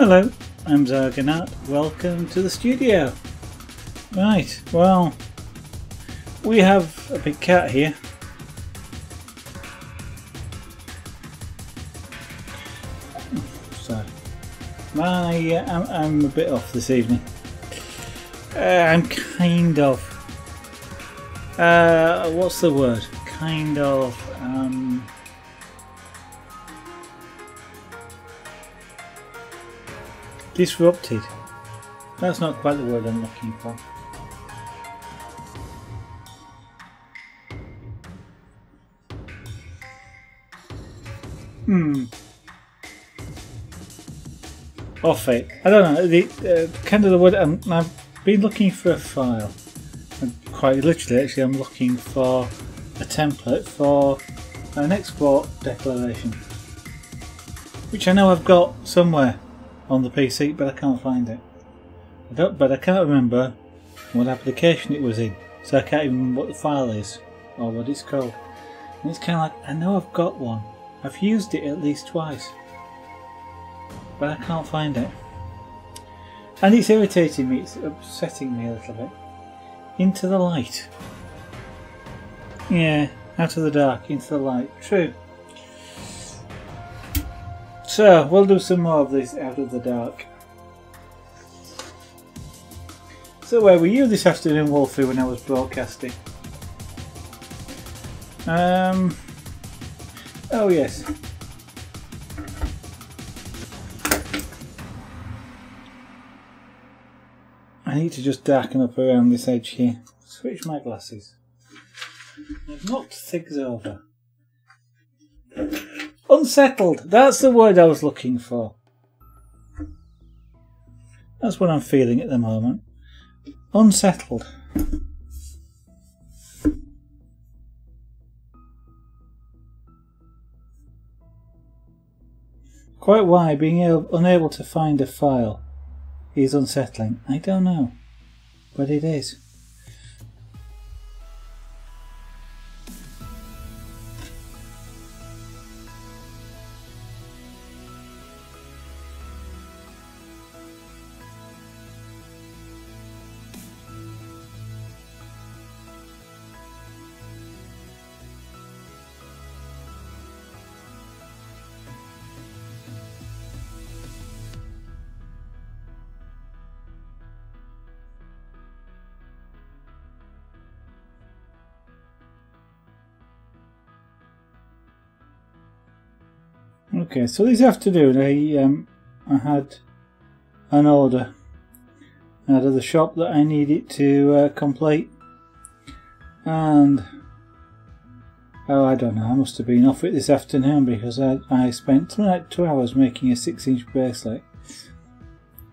Hello, I'm Zargonaut. Welcome to the studio. Right, well, we have a big cat here. So, I'm a bit off this evening. I'm kind of. What's the word? Kind of. Disrupted. That's not quite the word I'm looking for. Off it. I don't know. The kind of the word. I've been looking for a file. And quite literally, actually, I'm looking for a template for an export declaration, which I know I've got somewhere on the PC, but I can't find it. But I can't remember what application it was in, so I can't even remember what the file is or what it's called. And it's kind of like, I know I've got one. I've used it at least twice, but I can't find it. And it's irritating me, it's upsetting me a little bit. Into the light. Yeah, out of the dark, into the light. True. So, we'll do some more of this out of the dark. So where were you this afternoon, Wolfie, when I was broadcasting? Oh yes. I need to just darken up around this edge here. Switch my glasses. I've knocked things over. Unsettled! That's the word I was looking for. That's what I'm feeling at the moment. Unsettled. Quite why being unable to find a file is unsettling, I don't know, but it is. Okay, so this afternoon I had an order out of the shop that I needed to complete, and I don't know, I must have been off it this afternoon because I spent something like 2 hours making a 6-inch bracelet,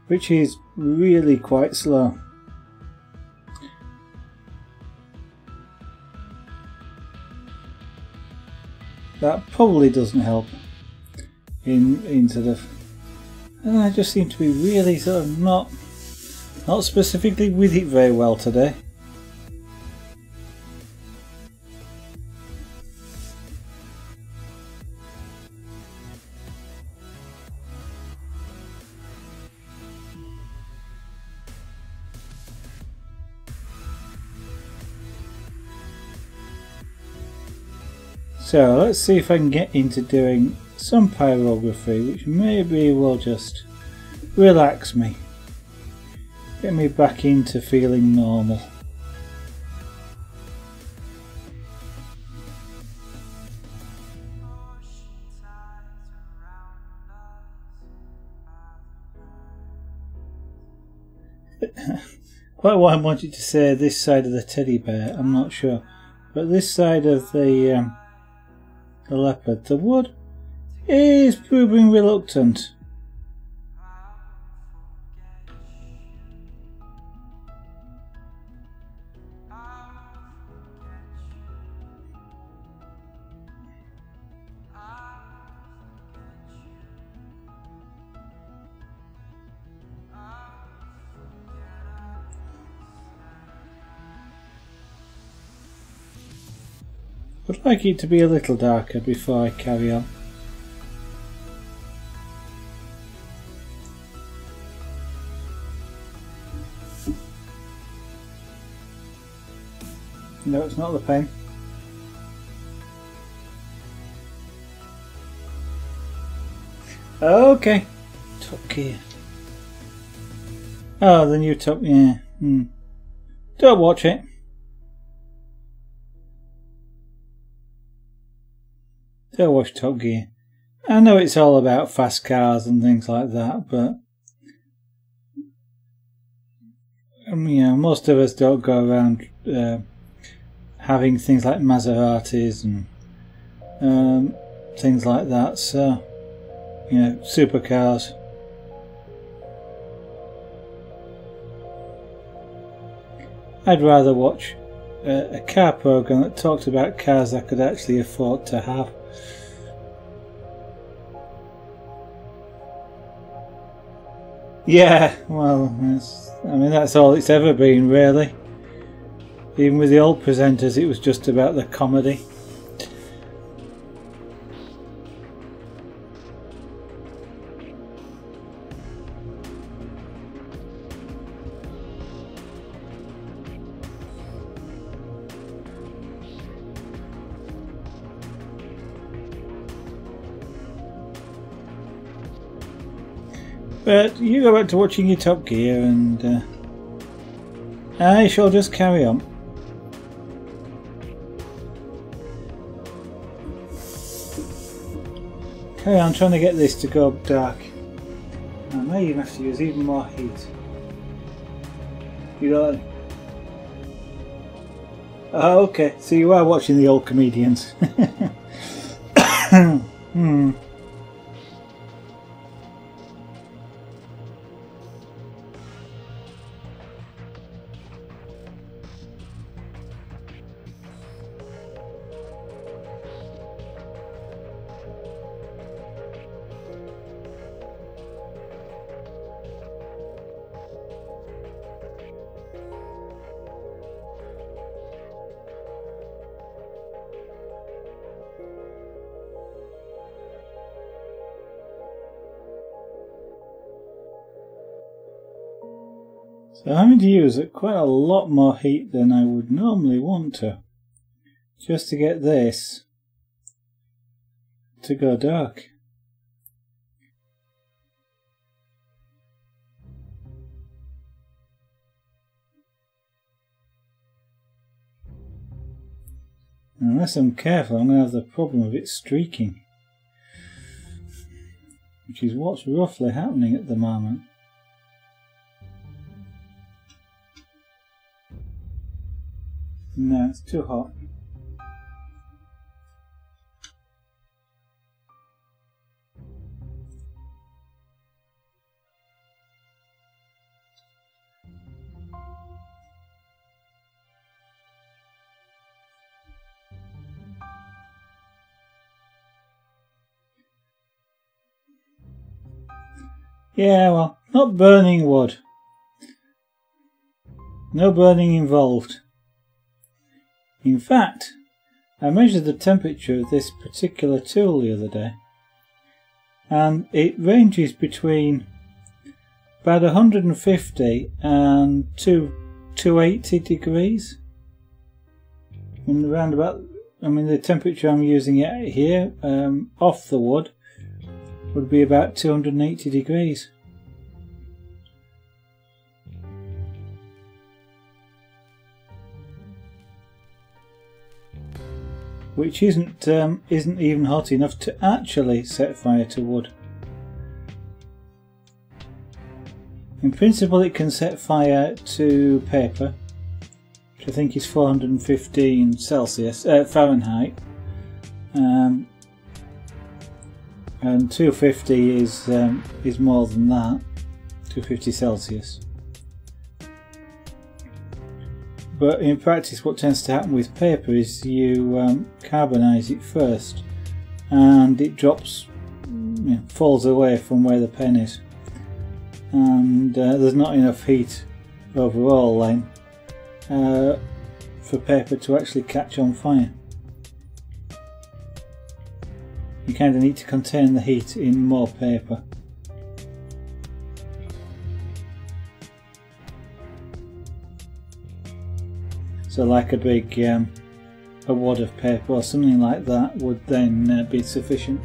which is really quite slow. That probably doesn't help. In sort of, and I just seem to be really sort of not specifically with it very well today. So let's see if I can get into doing some pyrography, which maybe will just relax me, get me back into feeling normal. Quite what I wanted to say this side of the teddy bear, I'm not sure, but this side of the leopard, the wood is proving reluctant. I'd like it to be a little darker before I carry on. No, it's not the pen. Okay. Top Gear. Oh, the new Top... yeah. Don't watch it. Don't watch Top Gear. I know it's all about fast cars and things like that, but... you know, most of us don't go around having things like Maseratis and things like that, so... you know, supercars. I'd rather watch a car program that talked about cars I could actually afford to have. Yeah, well, I mean that's all it's ever been really. Even with the old presenters it was just about the comedy. But you go back to watching your Top Gear and I shall just carry on. Carry on trying to get this to go dark. I may even have to use even more heat. You got it? Oh, okay, so you are watching the old comedians. So I'm having to use quite a lot more heat than I would normally want to, just to get this to go dark. Unless I'm careful, I'm going to have the problem of it streaking, which is what's roughly happening at the moment. No, it's too hot. Yeah, well, not burning wood. No burning involved. In fact, I measured the temperature of this particular tool the other day, and it ranges between about 150 and 280 degrees. And around about, I mean, the temperature I'm using it here, off the wood, would be about 280 degrees. Which isn't even hot enough to actually set fire to wood. In principle, it can set fire to paper, which I think is 415 Celsius Fahrenheit, and 250 is more than that, 250 Celsius. But in practice what tends to happen with paper is you carbonise it first and it drops, falls away from where the pen is, and there's not enough heat overall then for paper to actually catch on fire. You kind of need to contain the heat in more paper. So like a big a wad of paper or something like that would then be sufficient.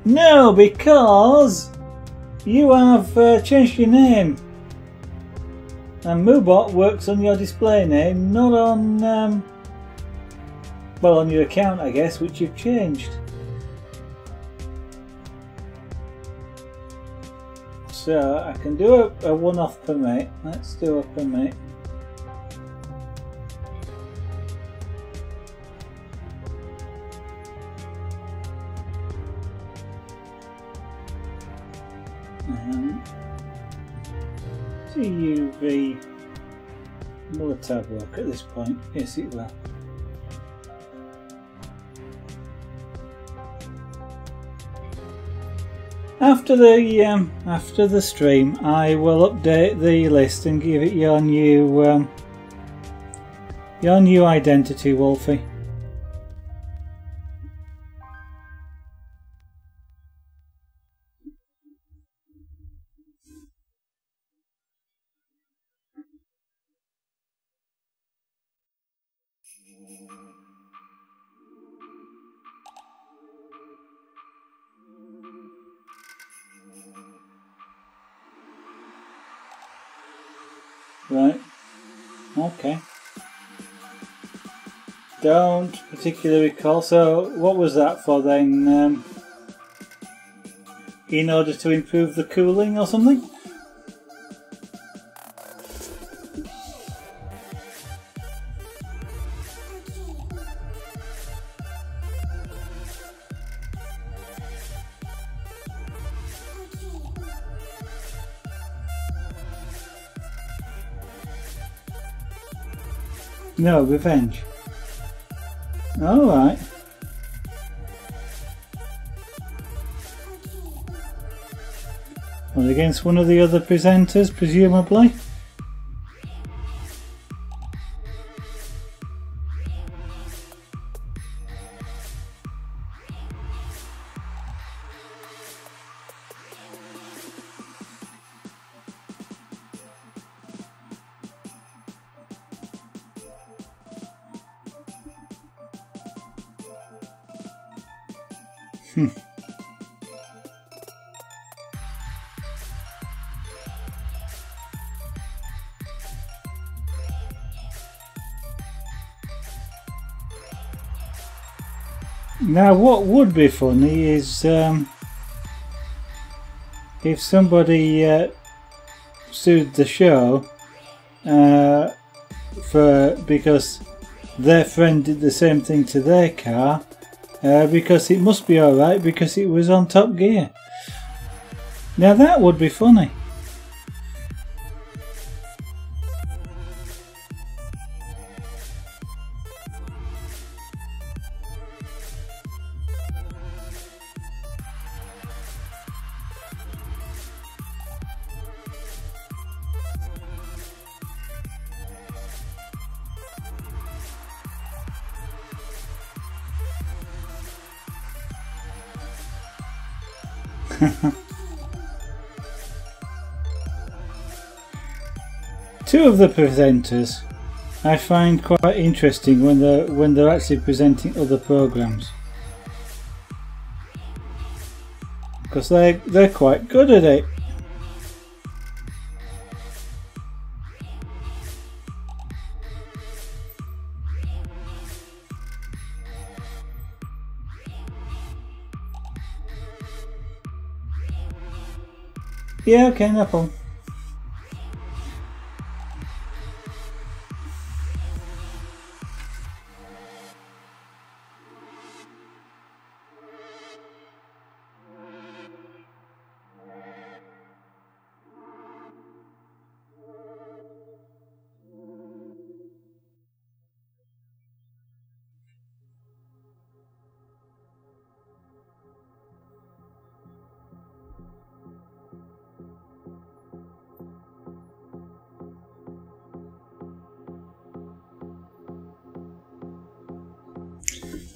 No, because you have changed your name, and Moobot works on your display name, not on well, on your account, I guess, which you've changed. So I can do a one-off per mate. Let's do a per mate. TUV, will a tab work at this point? Yes, it will. After the stream, I will update the list and give it your new identity, Wolfie. Right. Okay. Don't particularly recall. So, what was that for then? In order to improve the cooling or something? No, revenge. Alright. Well, against one of the other presenters, presumably. Now, what would be funny is if somebody sued the show because their friend did the same thing to their car, because it must be alright because it was on Top Gear. Now that would be funny. Two of the presenters I find quite interesting when they're actually presenting other programs, because they're quite good at it. Yeah, okay, no problem.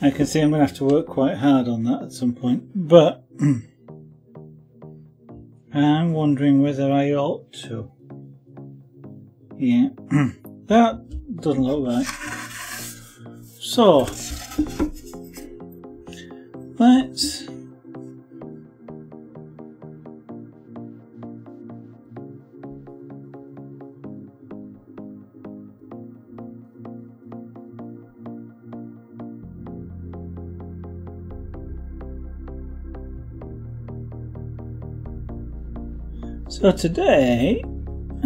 I can see I'm going to have to work quite hard on that at some point, but I'm wondering whether I ought to. Yeah, that doesn't look right. So, let's So today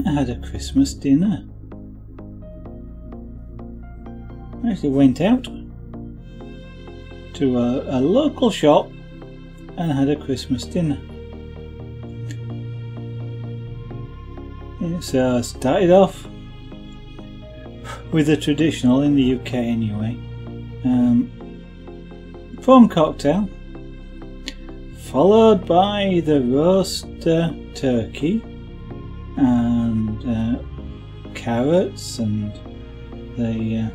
I had a Christmas dinner. I actually went out to a local shop and had a Christmas dinner. So I started off with the traditional, in the UK anyway, prawn cocktail, followed by the roast turkey and carrots and the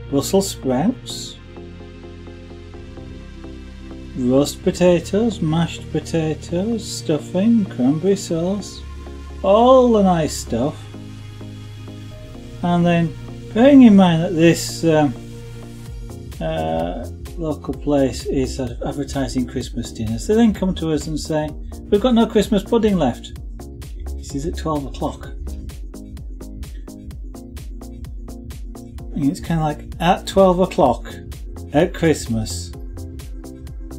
Brussels sprouts, roast potatoes, mashed potatoes, stuffing, cranberry sauce, all the nice stuff. And then, bearing in mind that this local place is advertising Christmas dinners, they then come to us and say, we've got no Christmas pudding left. This is at 12 o'clock. And it's kind of like, at 12 o'clock at Christmas,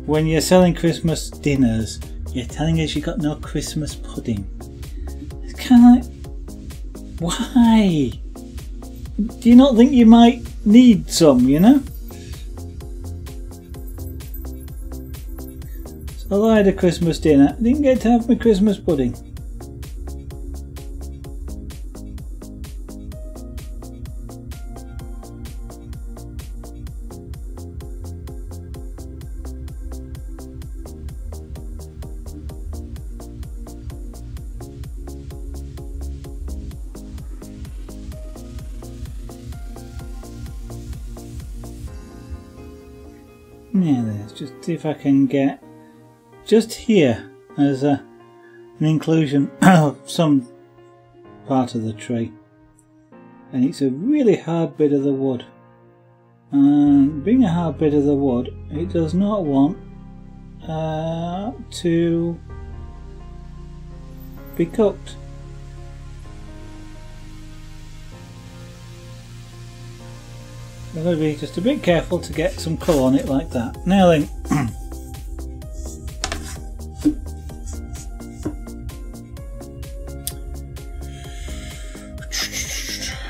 when you're selling Christmas dinners, you're telling us you got no Christmas pudding. It's kind of like, why? Do you not think you might need some, you know? So I had a Christmas dinner, didn't get to have my Christmas pudding. Yeah, let's just see if I can get just here as an inclusion of some part of the tree, and it's a really hard bit of the wood, and being a hard bit of the wood, it does not want to be cooked. I've got to be just a bit careful to get some colour on it like that. Now then,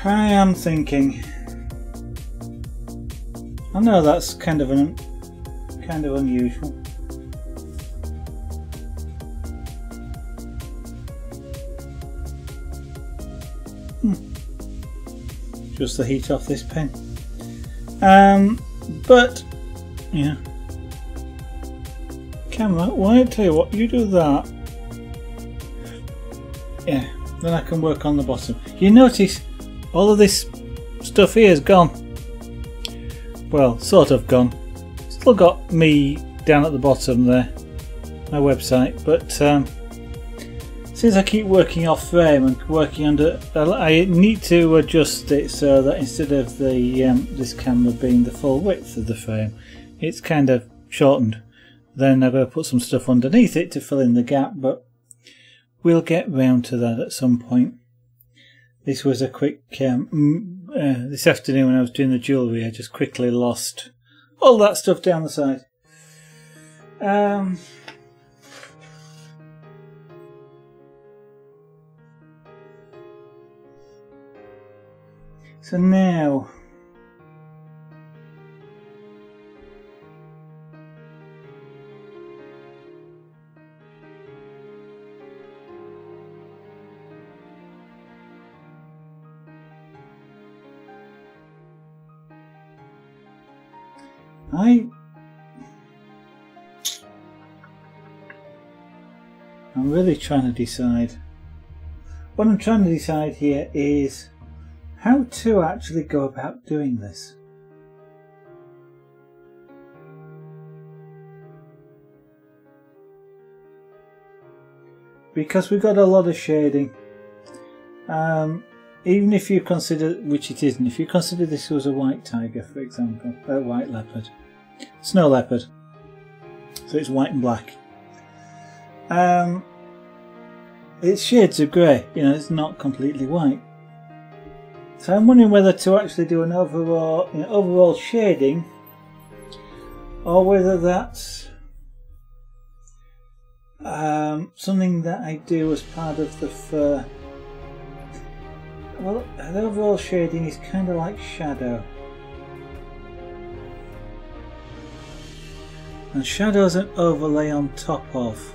I am thinking. I know that's kind of unusual. Just the heat off this pen. But yeah, camera, why I tell you what, you do that. Yeah, then I can work on the bottom. You notice all of this stuff here is gone. Well, sort of gone. Still got me down at the bottom there, my website, but since I keep working off frame and working under, I need to adjust it so that instead of the this camera being the full width of the frame, it's kind of shortened. Then I've got to put some stuff underneath it to fill in the gap, but we'll get round to that at some point. This was a quick, this afternoon when I was doing the jewellery, I just quickly lost all that stuff down the side. So now, I'm really trying to decide. What I'm trying to decide here is how to actually go about doing this. because we've got a lot of shading. Even if you consider, which it isn't, if you consider this was a white tiger, for example, a white leopard, snow leopard, so it's white and black. It's shades of grey, you know, it's not completely white. So I'm wondering whether to actually do an overall, you know, overall shading, or whether that's something that I do as part of the fur. Well, the overall shading is kind of like shadow. And shadow is an overlay on top of.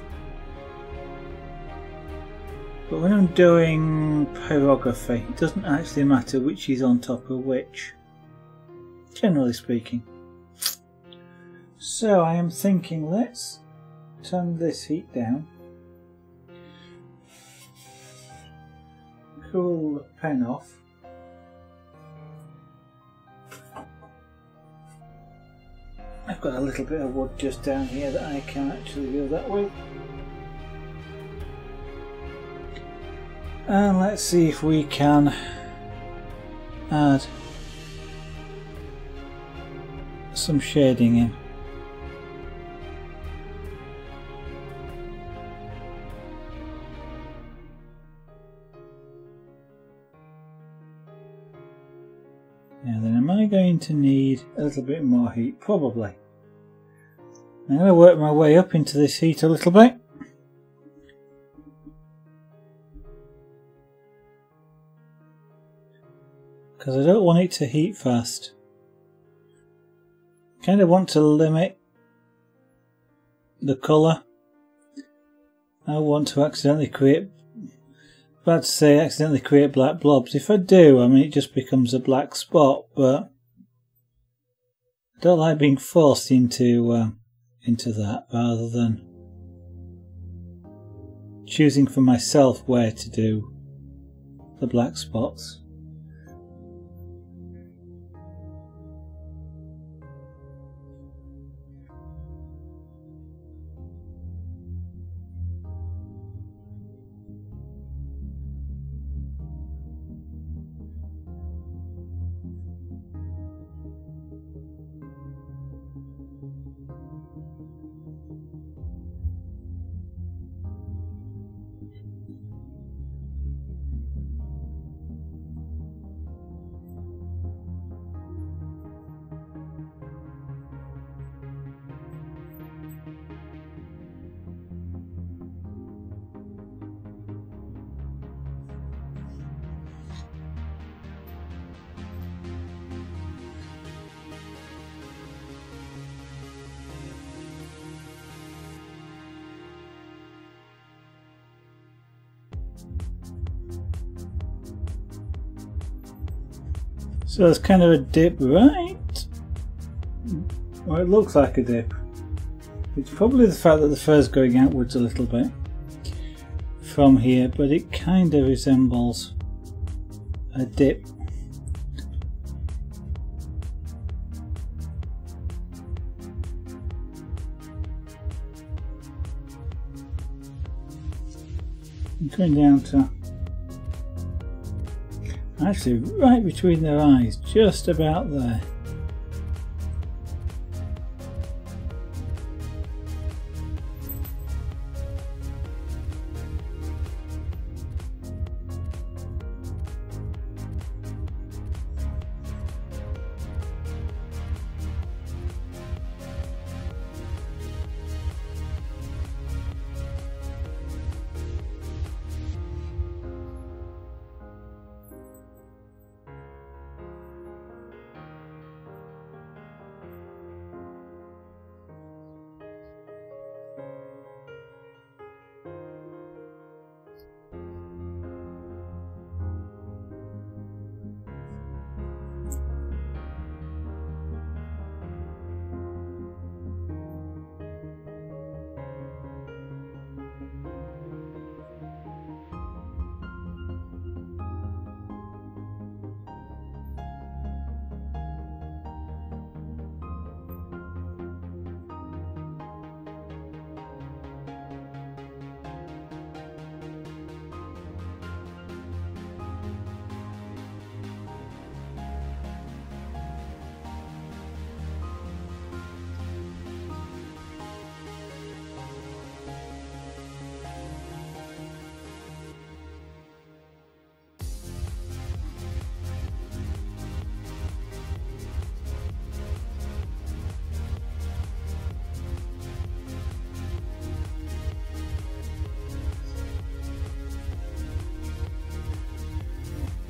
But when I'm doing pyrography, it doesn't actually matter which is on top of which, generally speaking. So I am thinking, let's turn this heat down, cool the pen off, I've got a little bit of wood just down here that I can actually go that way. And let's see if we can add some shading in. Now then, am I going to need a little bit more heat? Probably. I'm going to work my way up into this heat a little bit. Because I don't want it to heat fast. I kind of want to limit the colour. I don't want to accidentally create, about to say accidentally create black blobs. If I do, I mean, it just becomes a black spot, but I don't like being forced into that, rather than choosing for myself where to do the black spots. So there's kind of a dip, right? Well, it looks like a dip. It's probably the fact that the fur's going outwards a little bit from here, but it kind of resembles a dip. I'm going down to actually right between their eyes, just about there.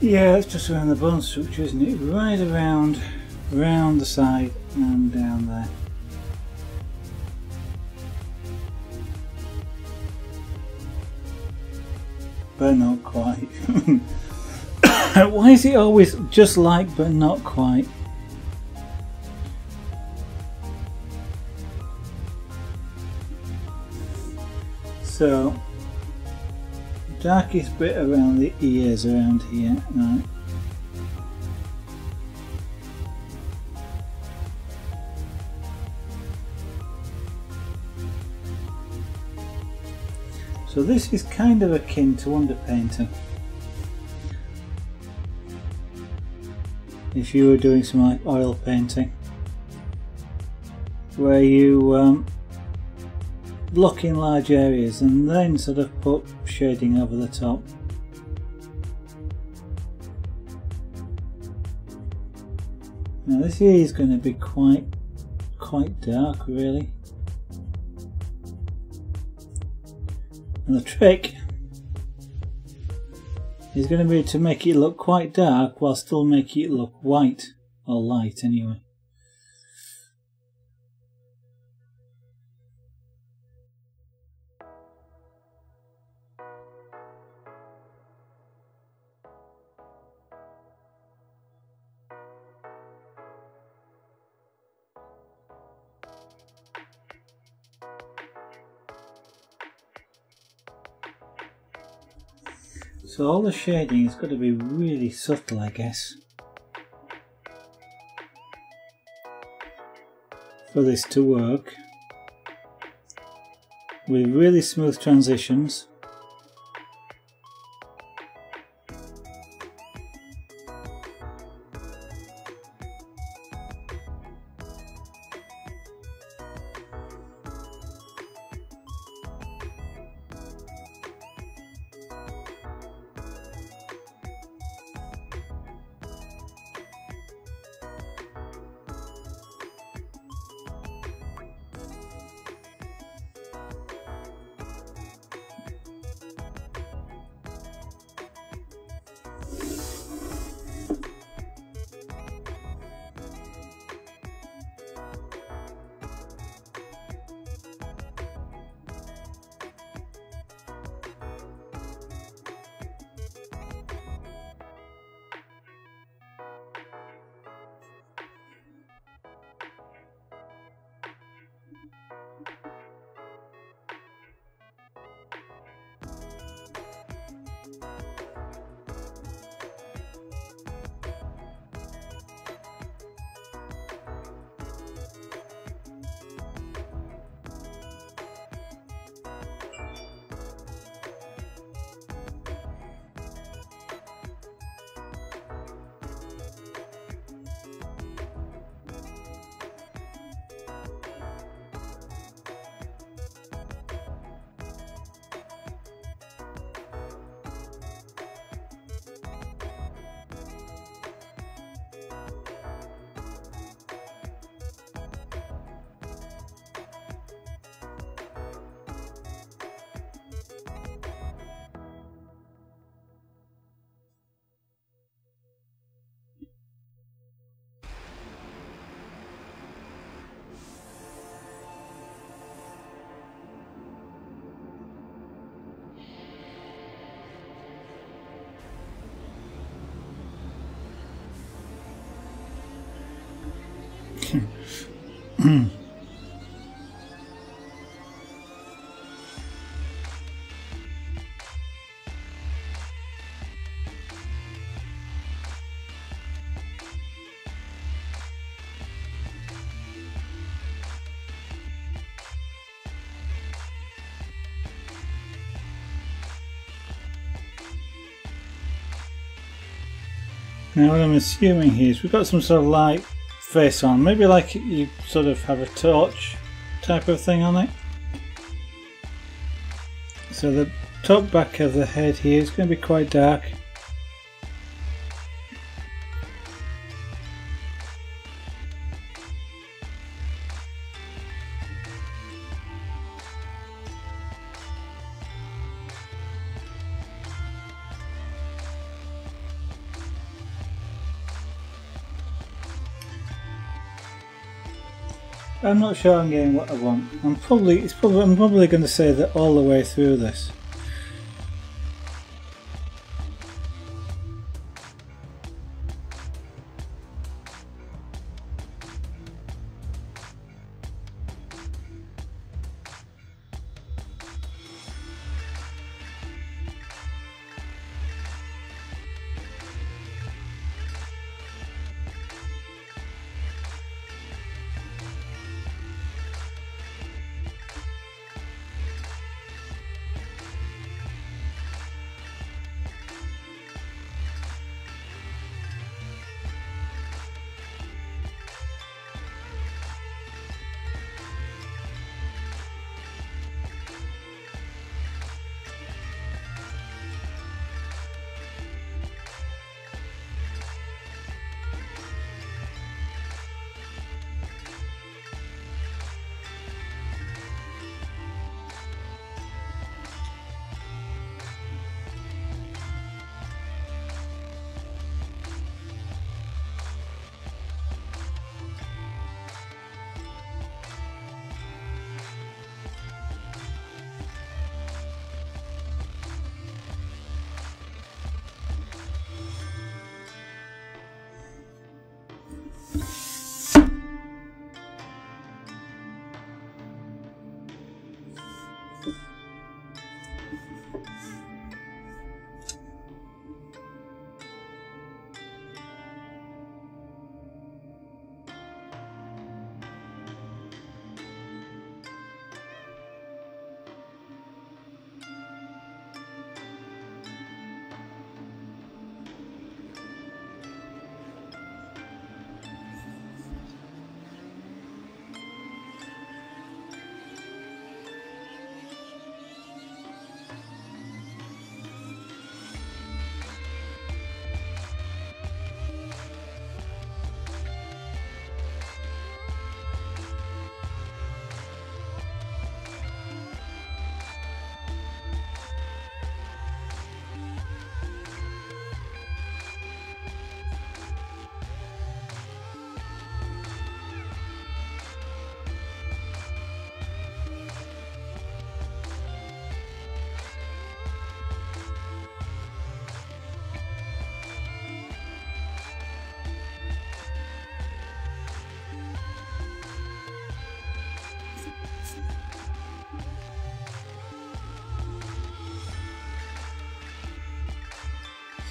Yeah, that's just around the bone structure, isn't it? Right around the side and down there. But not quite. Why is it always just like but not quite? So, darkest bit around the ears around here, right? So this is kind of akin to underpainting. If you were doing some like oil painting, where you block in large areas and then sort of put shading over the top. Now this here is going to be quite dark, really. And the trick is going to be to make it look quite dark while still making it look white, or light anyway. So all the shading has got to be really subtle, I guess, for this to work, with really smooth transitions. Now what I'm assuming here is we've got some sort of light face on, maybe like you sort of have a torch type of thing on it. So the top back of the head here is going to be quite dark. I'm not sure I'm getting what I want. I'm probably going to say that all the way through this.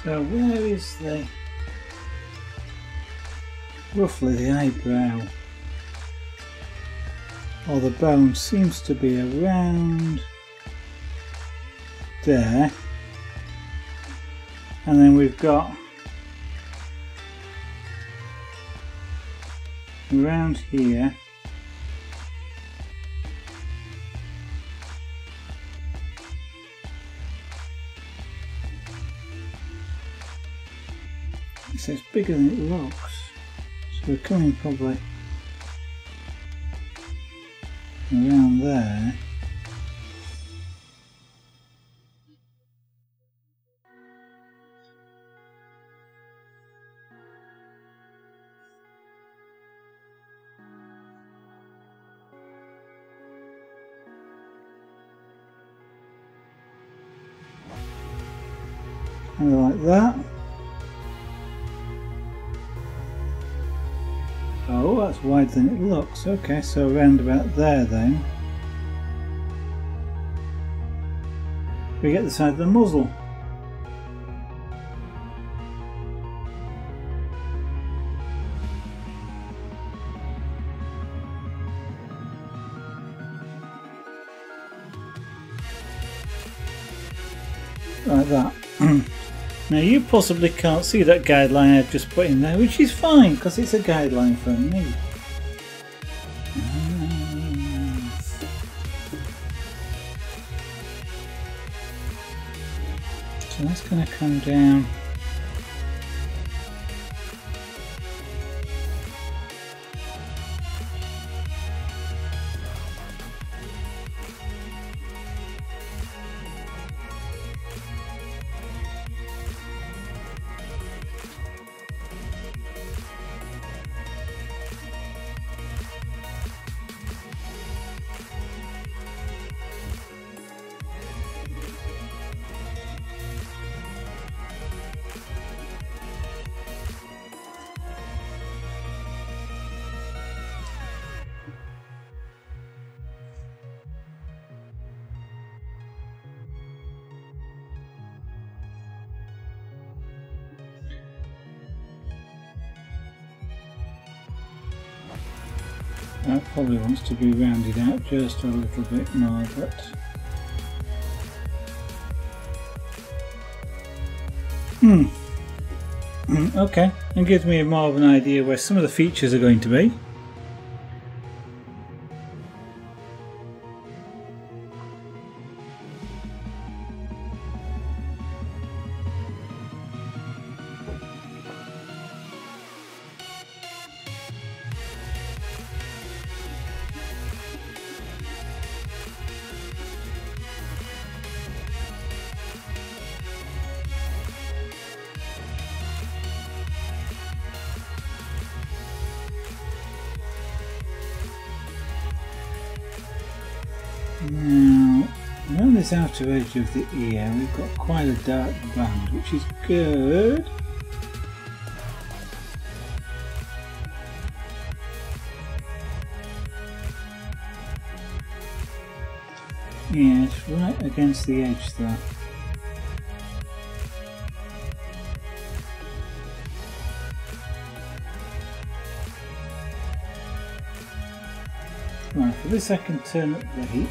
So where is roughly the eyebrow? Or the bone seems to be around there. And then we've got around here. So it's bigger than it looks. So we're coming probably around there. And like that. Oh, that's wider than it looks. Okay, so around about there then. We get the side of the muzzle. Like that. Now you possibly can't see that guideline I've just put in there, which is fine because it's a guideline from me. So that's going to come down. That probably wants to be rounded out just a little bit more, but okay, and gives me more of an idea where some of the features are going to be. Now, around this outer edge of the ear we've got quite a dark band, which is good. Yeah, it's right against the edge there. Right, for this I can turn up the heat.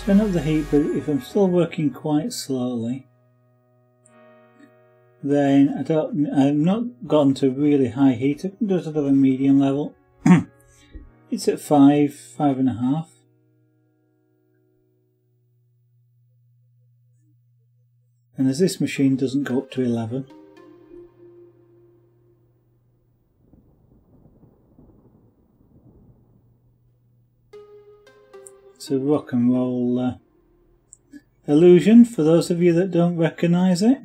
Turn up the heat, but if I'm still working quite slowly, then I've not gotten to really high heat. I can do it at a medium level. It's at 5.5. And as this machine doesn't go up to 11. It's a rock and roll illusion for those of you that don't recognise it.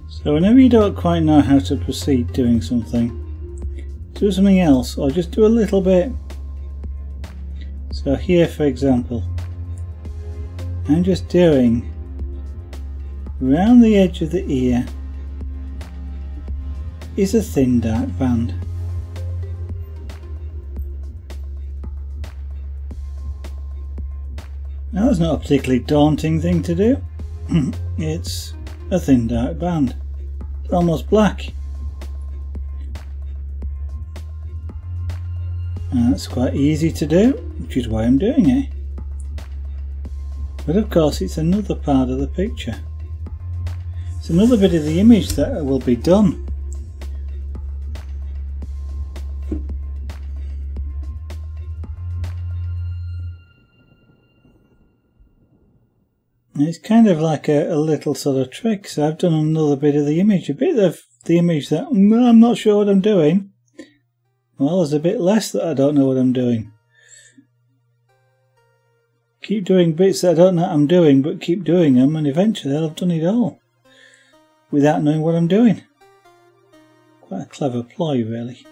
So whenever you don't quite know how to proceed doing something, do something else or just do a little bit. So here for example, I'm just doing around the edge of the ear is a thin dark band. Now that's not a particularly daunting thing to do. It's a thin dark band. It's almost black. And that's quite easy to do, which is why I'm doing it. But of course it's another part of the picture. It's another bit of the image that will be done. It's kind of like a little sort of trick. So I've done another bit of the image, a bit of the image that I'm not sure what I'm doing. Well, there's a bit less that I don't know what I'm doing. Keep doing bits that I don't know what I'm doing, but keep doing them, and eventually I'll have done it all without knowing what I'm doing. Quite a clever ploy, really.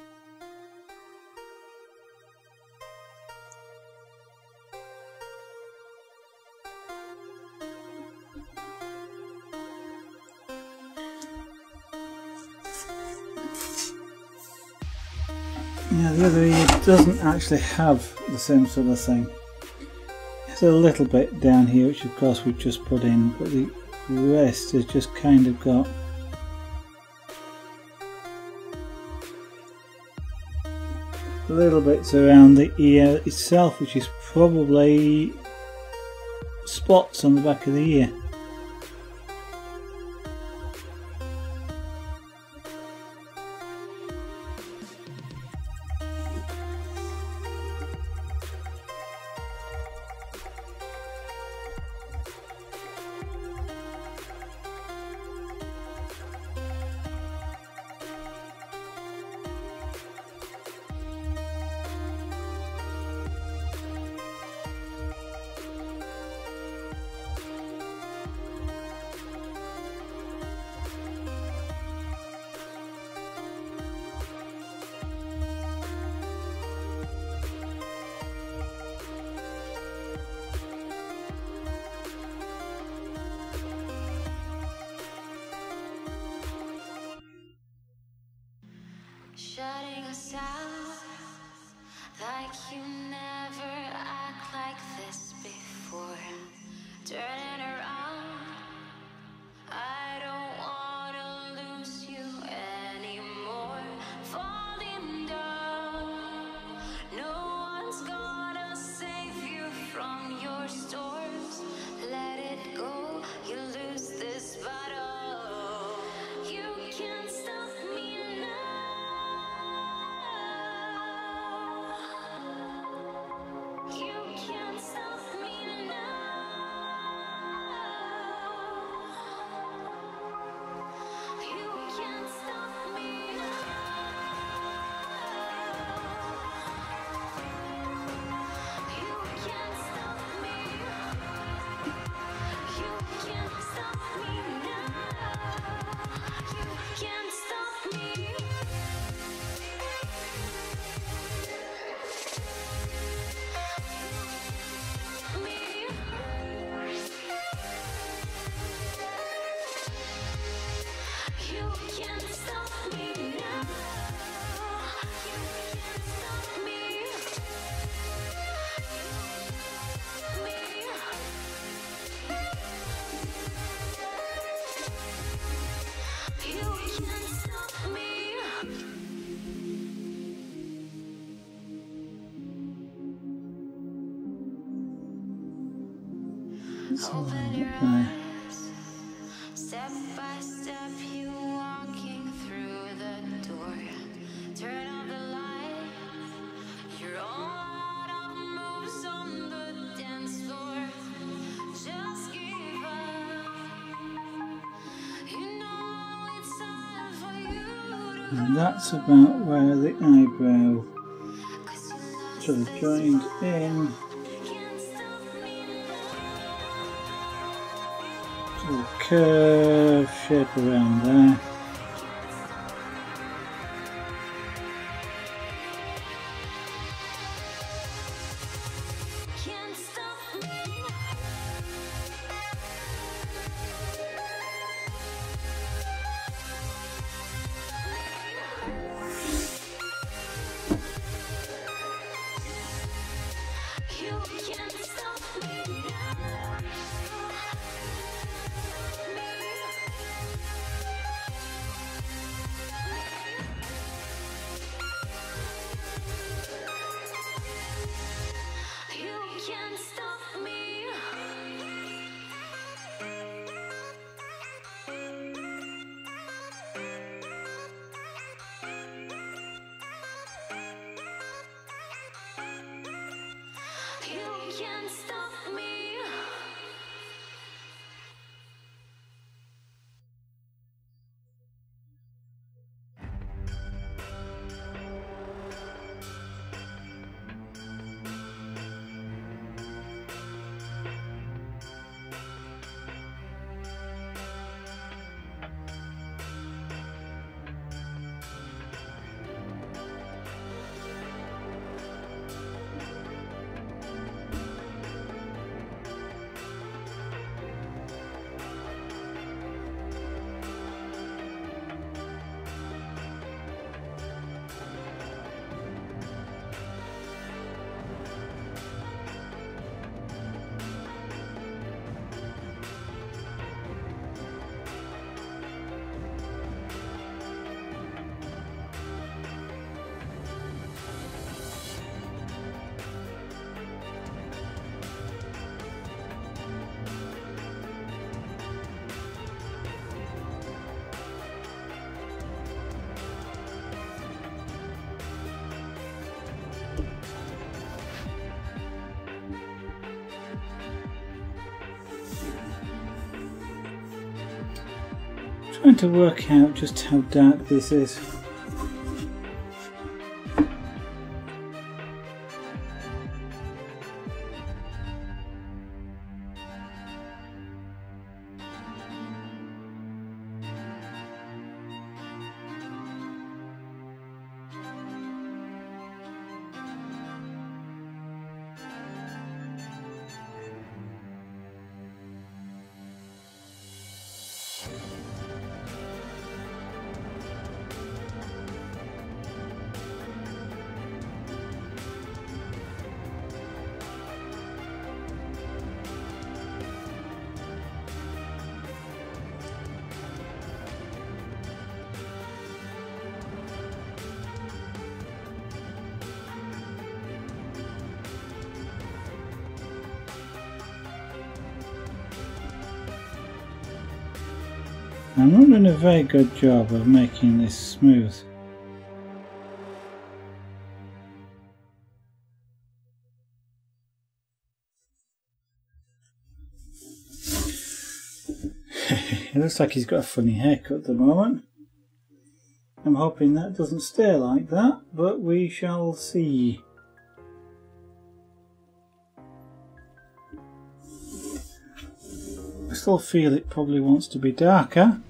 Now the other ear doesn't actually have the same sort of thing. There's a little bit down here which of course we've just put in, but the rest has just kind of got little bits around the ear itself, which is probably spots on the back of the ear. Shutting us out, like you never act like this before. Turning around, I don't wanna lose you anymore. Falling down, no one's gonna save you from your storms. Let it go, you lose this battle. You can't stop me now. Open your eyes, step by step you walking through the door. Turn on the light, you're all out of moves on the dance floor. Just give up, you know it's time for you to. And that's about where the eyebrow sort of joined in. Little curve shape around there. trying to work out just how dark this is. I'm not doing a very good job of making this smooth. It looks like he's got a funny haircut at the moment. I'm hoping that doesn't stay like that, but we shall see. I still feel it probably wants to be darker.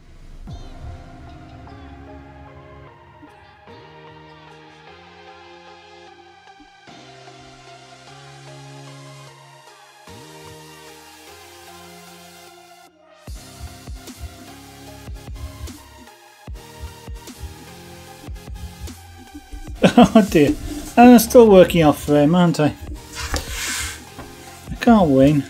Oh dear, I'm still working off frame, aren't I? I can't win.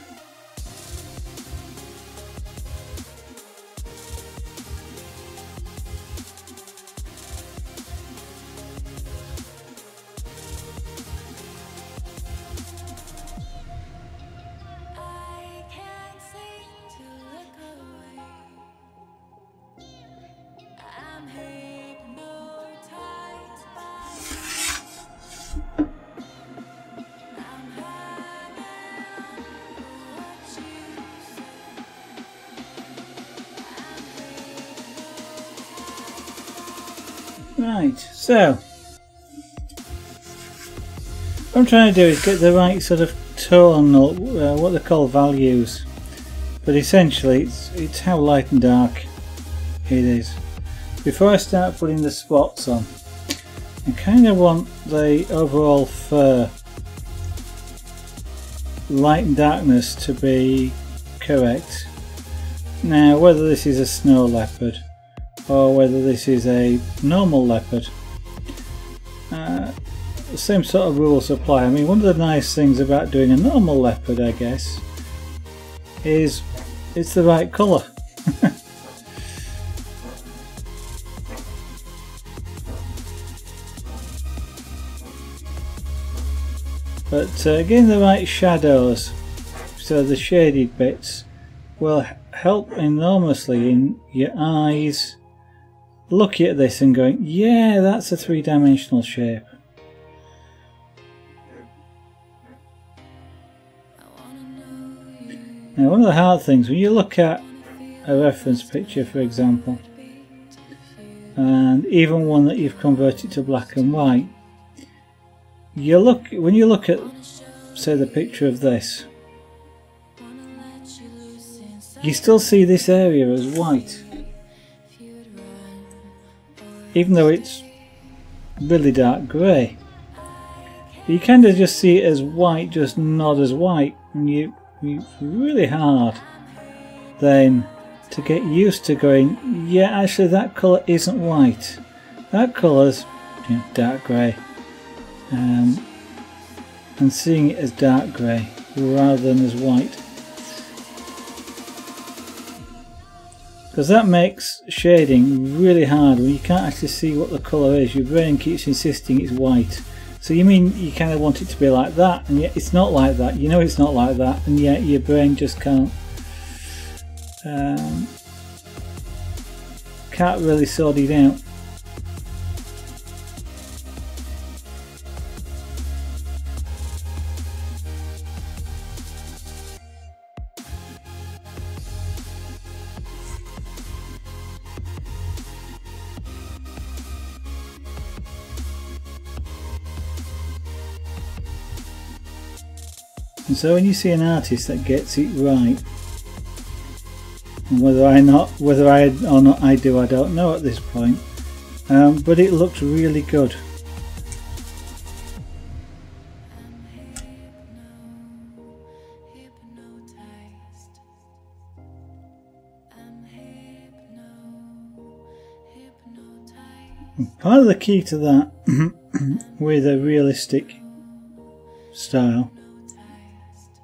Right, so what I'm trying to do is get the right sort of tone, or what they call values, but essentially it's how light and dark it is. Before I start putting the spots on, I kind of want the overall fur light and darkness to be correct. Now, whether this is a snow leopard or whether this is a normal leopard, the same sort of rules apply. I mean, one of the nice things about doing a normal leopard, I guess, is it's the right colour. But getting the right shadows, so the shaded bits, will help enormously in your eyes looking at this and going, yeah, that's a three-dimensional shape. Now, one of the hard things, when you look at a reference picture, for example, and even one that you've converted to black and white, when you look at, say, the picture of this, you still see this area as white, even though it's really dark grey. You kind of just see it as white, just not as white, and it's really hard then to get used to going, yeah, actually that colour isn't white, that colour's dark grey, and seeing it as dark grey rather than as white, because that makes shading really hard when you can't actually see what the colour is. Your brain keeps insisting it's white, so you mean you kind of want it to be like that, and yet it's not like that. You know it's not like that, and yet your brain just can't really sort it out. And so when you see an artist that gets it right, and whether I or not I do, I don't know at this point, but it looks really good. And part of the key to that with a realistic style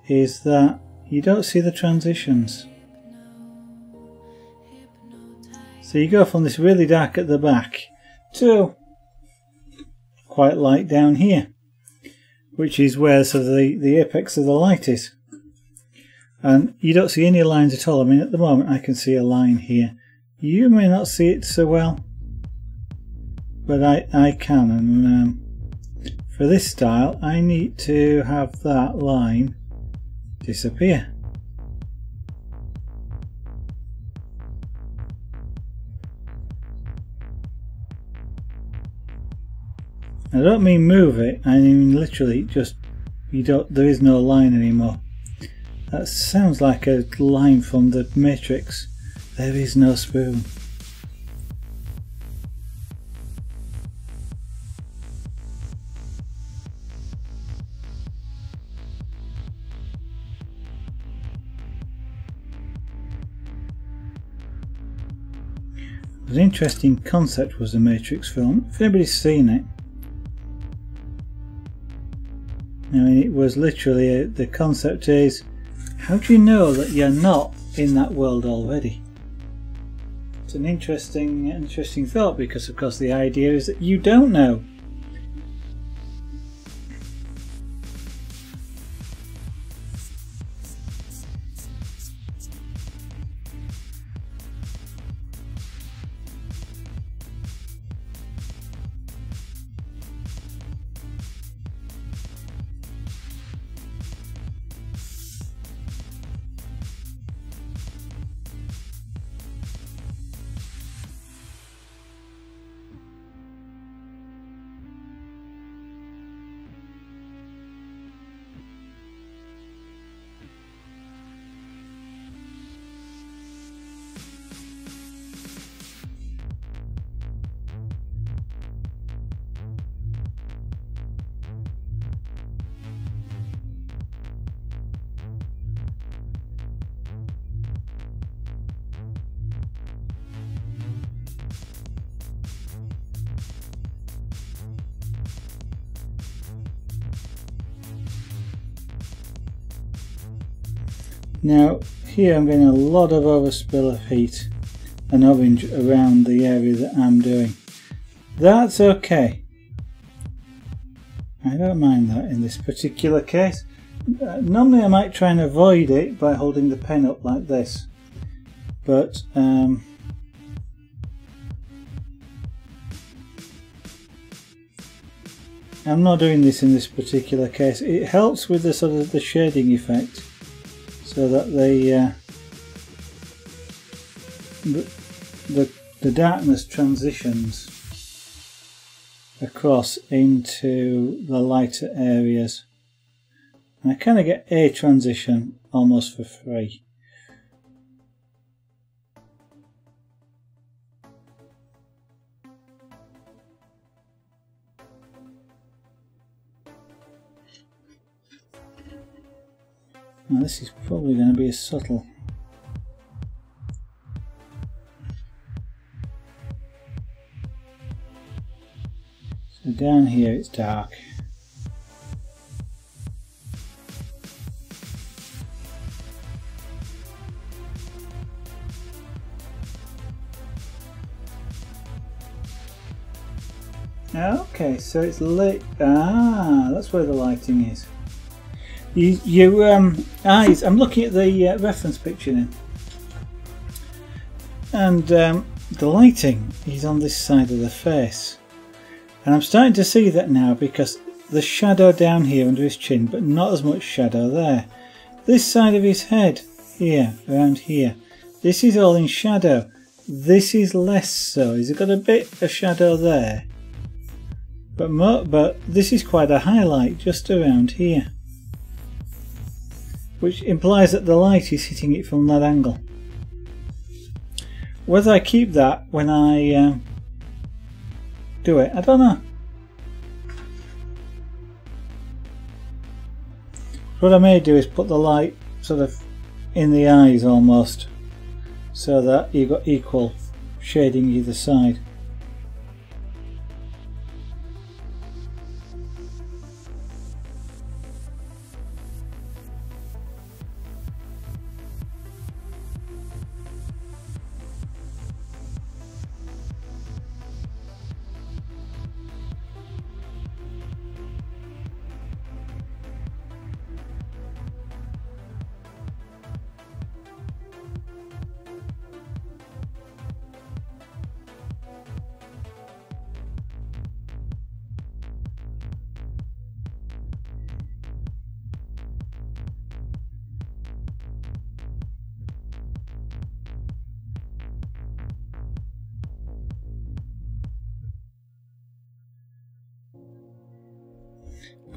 is that you don't see the transitions. So you go from this really dark at the back to quite light down here, which is where sort of the apex of the light is. And you don't see any lines at all. I mean, at the moment I can see a line here. You may not see it so well, but I can. And for this style I need to have that line disappear. I don't mean move it, I mean literally just there is no line anymore. That sounds like a line from the Matrix. There is no spoon. An interesting concept was the Matrix film, if anybody's seen it. I mean, it was literally, the concept is, how do you know that you're not in that world already? It's an interesting thought, because of course the idea is that you don't know. Now here I'm getting a lot of overspill of heat and orange around the area that I'm doing. That's okay. I don't mind that in this particular case. Normally I might try and avoid it by holding the pen up like this, but I'm not doing this in this particular case. It helps with the sort of the shading effect, so that the darkness transitions across into the lighter areas. And I kind of get a transition almost for free. Now this is probably going to be a subtle. So down here it's dark. Okay, so it's lit. Ah, that's where the lighting is. Eyes. I'm looking at the reference picture now, and the lighting is on this side of the face, and I'm starting to see that now, because the shadow down here under his chin, but not as much shadow there. This side of his head here, around here, this is all in shadow. This is less so. He's got a bit of shadow there, but this is quite a highlight just around here. which implies that the light is hitting it from that angle. Whether I keep that when I do it, I don't know. What I may do is put the light sort of in the eyes almost, so that you've got equal shading either side.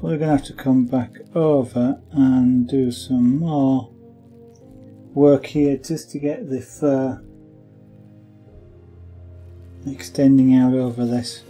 We're going to have to come back over and do some more work here just to get the fur extending out over this.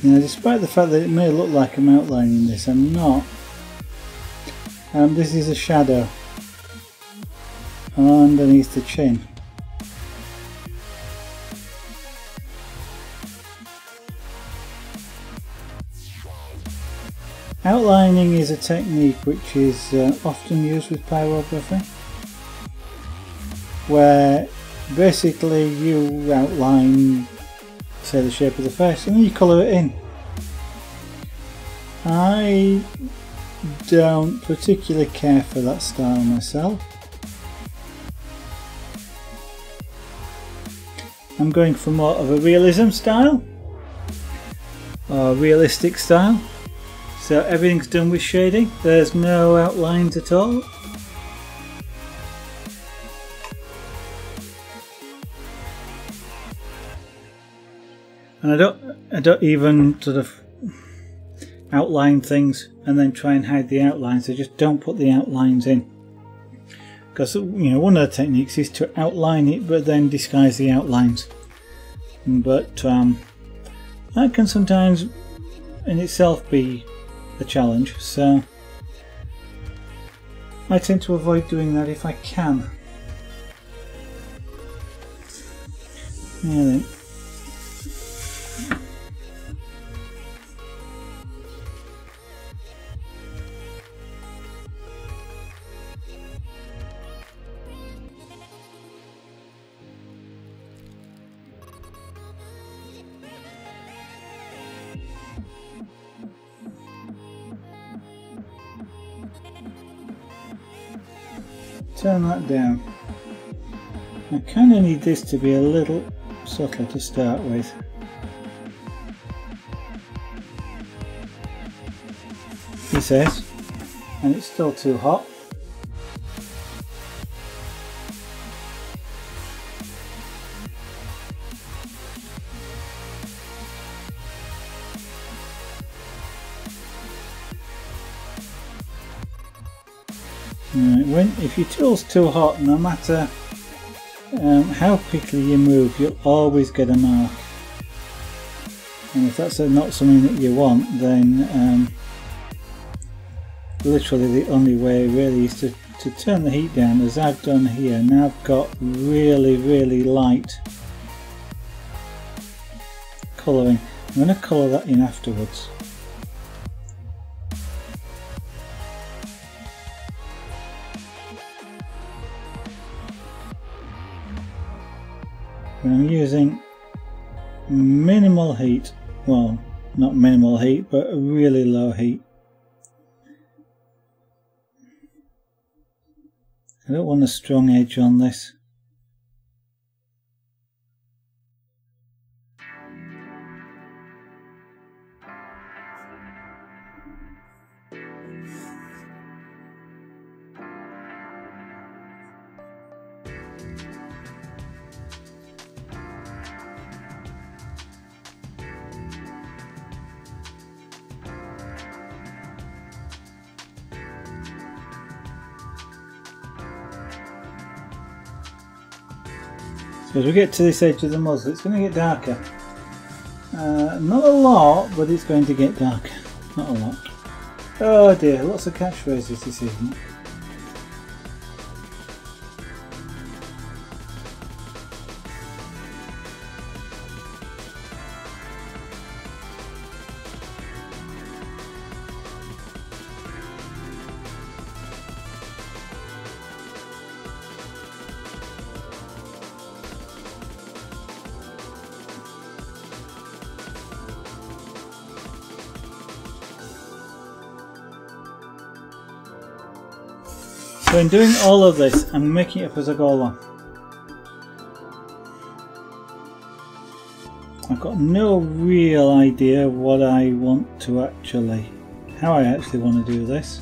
Now, despite the fact that it may look like I'm outlining this, I'm not. This is a shadow underneath the chin. Outlining is a technique which is often used with pyrography, where basically you outline, say, the shape of the face and then you colour it in. I don't particularly care for that style myself. I'm going for more of a realism style, or realistic style, so everything's done with shading, there's no outlines at all. And I don't even sort of outline things and then try and hide the outlines. I just don't put the outlines in, because one of the techniques is to outline it but then disguise the outlines. But that can sometimes in itself be a challenge, so I tend to avoid doing that if I can. Yeah, then. Turn that down. I kind of need this to be a little subtle to start with. He says, and it's still too hot. Right, if your tool's too hot, no matter how quickly you move, you'll always get a mark. And if that's not something that you want, then literally the only way really is to turn the heat down, as I've done here. Now I've got really light colouring. I'm going to colour that in afterwards. And I'm using minimal heat, well, not minimal heat, but a really low heat. I don't want a strong edge on this. So as we get to this edge of the muzzle, it's going to get darker. Not a lot, but it's going to get darker. Not a lot. Oh dear, lots of catchphrases this evening. So in doing all of this, I'm making it up as I go along. I've got no real idea what I want to how I actually want to do this.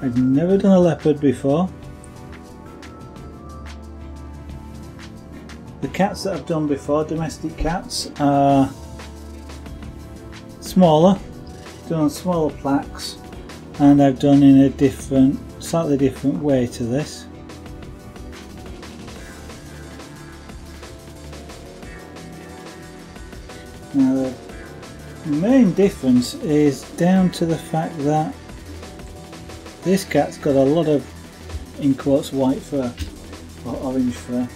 I've never done a leopard before. The cats that I've done before, domestic cats, are smaller, done on smaller plaques, and I've done in a slightly different way to this. Now the main difference is down to the fact that this cat's got a lot of, in quotes, white fur or orange fur.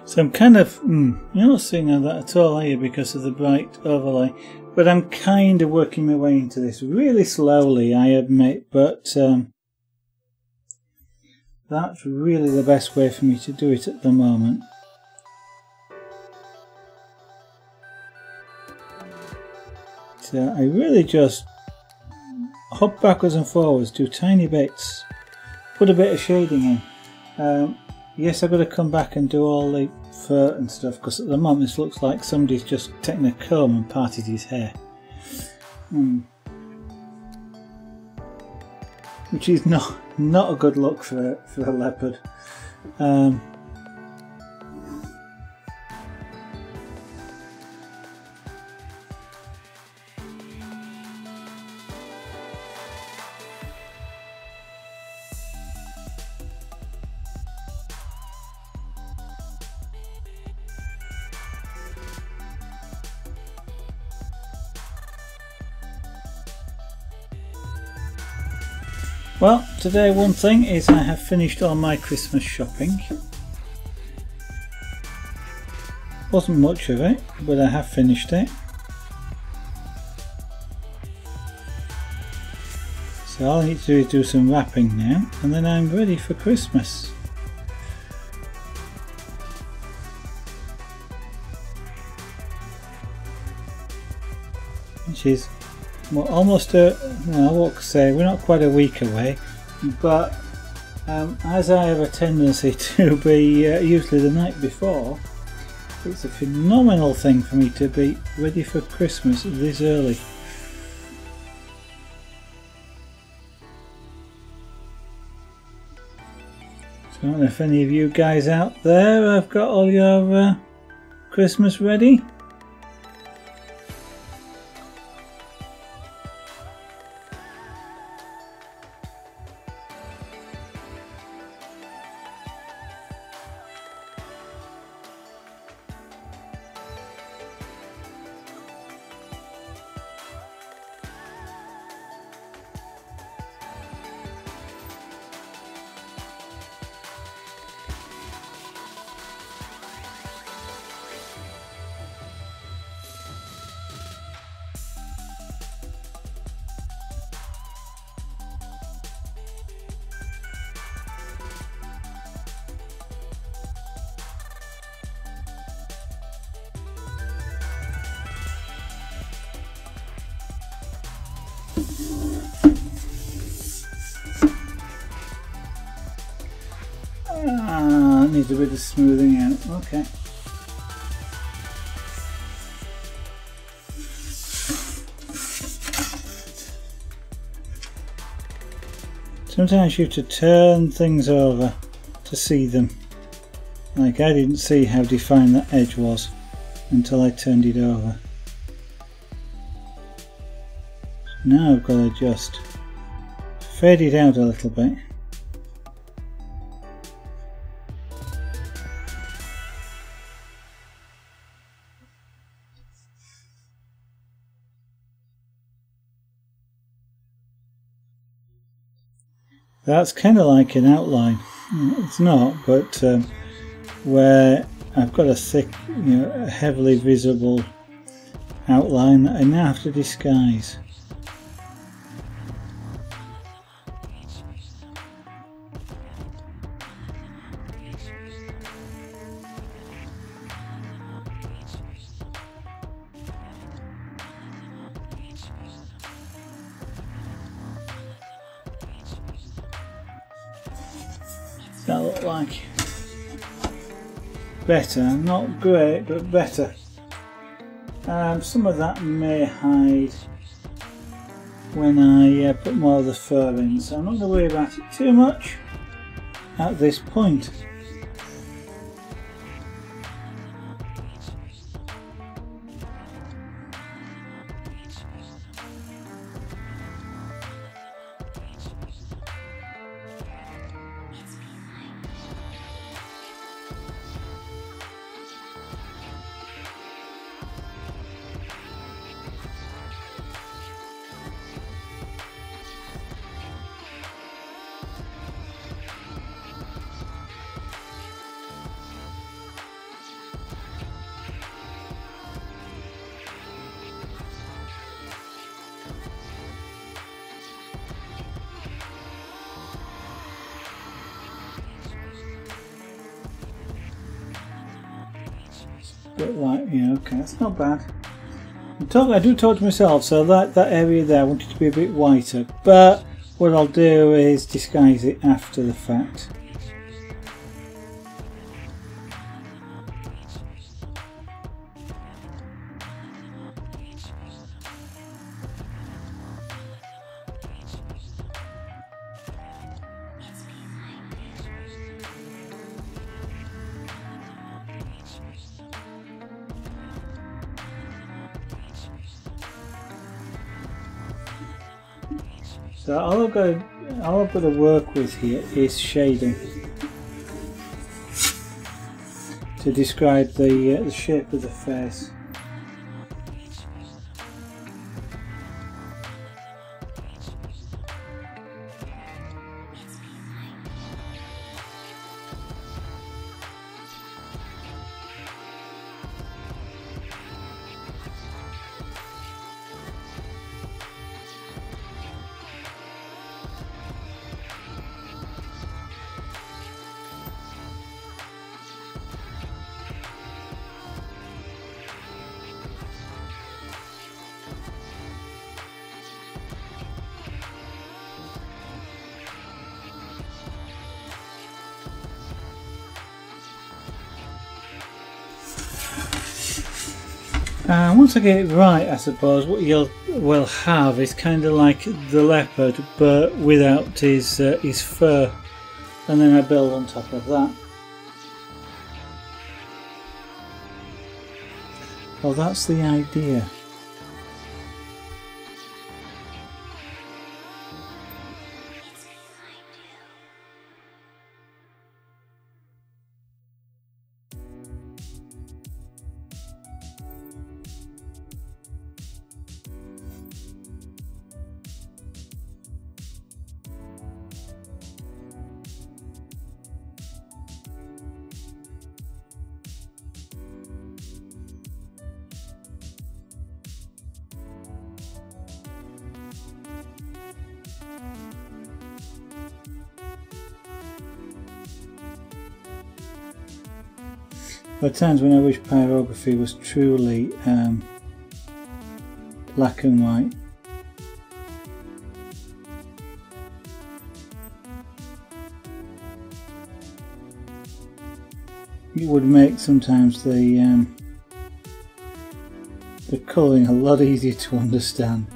So I'm kind of, you're not seeing that at all, are you, because of the bright overlay? But I'm kind of working my way into this really slowly, I admit, but that's really the best way for me to do it at the moment. So I really just hop backwards and forwards, do tiny bits, put a bit of shading in. Yes, I've got to come back and do all the fur and stuff, because at the moment this looks like somebody's just taken a comb and parted his hair. Which is not a good look for a leopard. Well, today one thing is I have finished all my Christmas shopping. Wasn't much of it, but I have finished it. So all I need to do is do some wrapping now, and then I'm ready for Christmas. Which is almost I won't say we're not quite a week away, but as I have a tendency to be usually the night before, it's a phenomenal thing for me to be ready for Christmas this early. So I don't know if any of you guys out there have got all your Christmas ready. Needs a bit of smoothing out. Okay. Sometimes you have to turn things over to see them. Like I didn't see how defined that edge was until I turned it over. Now I've got to just fade it out a little bit. That's kind of like an outline. It's not, but where I've got a thick, heavily visible outline that I now have to disguise. That look like better, not great but better. Some of that may hide when I put more of the fur in, so I'm not going to worry about it too much at this point. Bit like, yeah, okay, that's not bad. I do talk to myself, so that area there I want it to be a bit whiter, but what I'll do is disguise it after the fact. So all I've got to work with here is shading to describe the shape of the face. And once I get it right, I suppose what you'll will have is kind of like the leopard, but without his fur, and then I build on top of that. Well, that's the idea. There are times when I wish pyrography was truly black and white. It would make sometimes the colouring a lot easier to understand.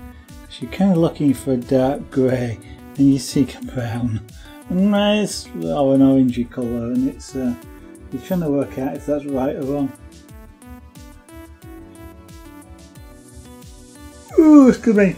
Because you're kind of looking for a dark grey and you see a brown, and nice or an orangey colour, and it's you're trying to work out if that's right or wrong. Ooh, excuse me.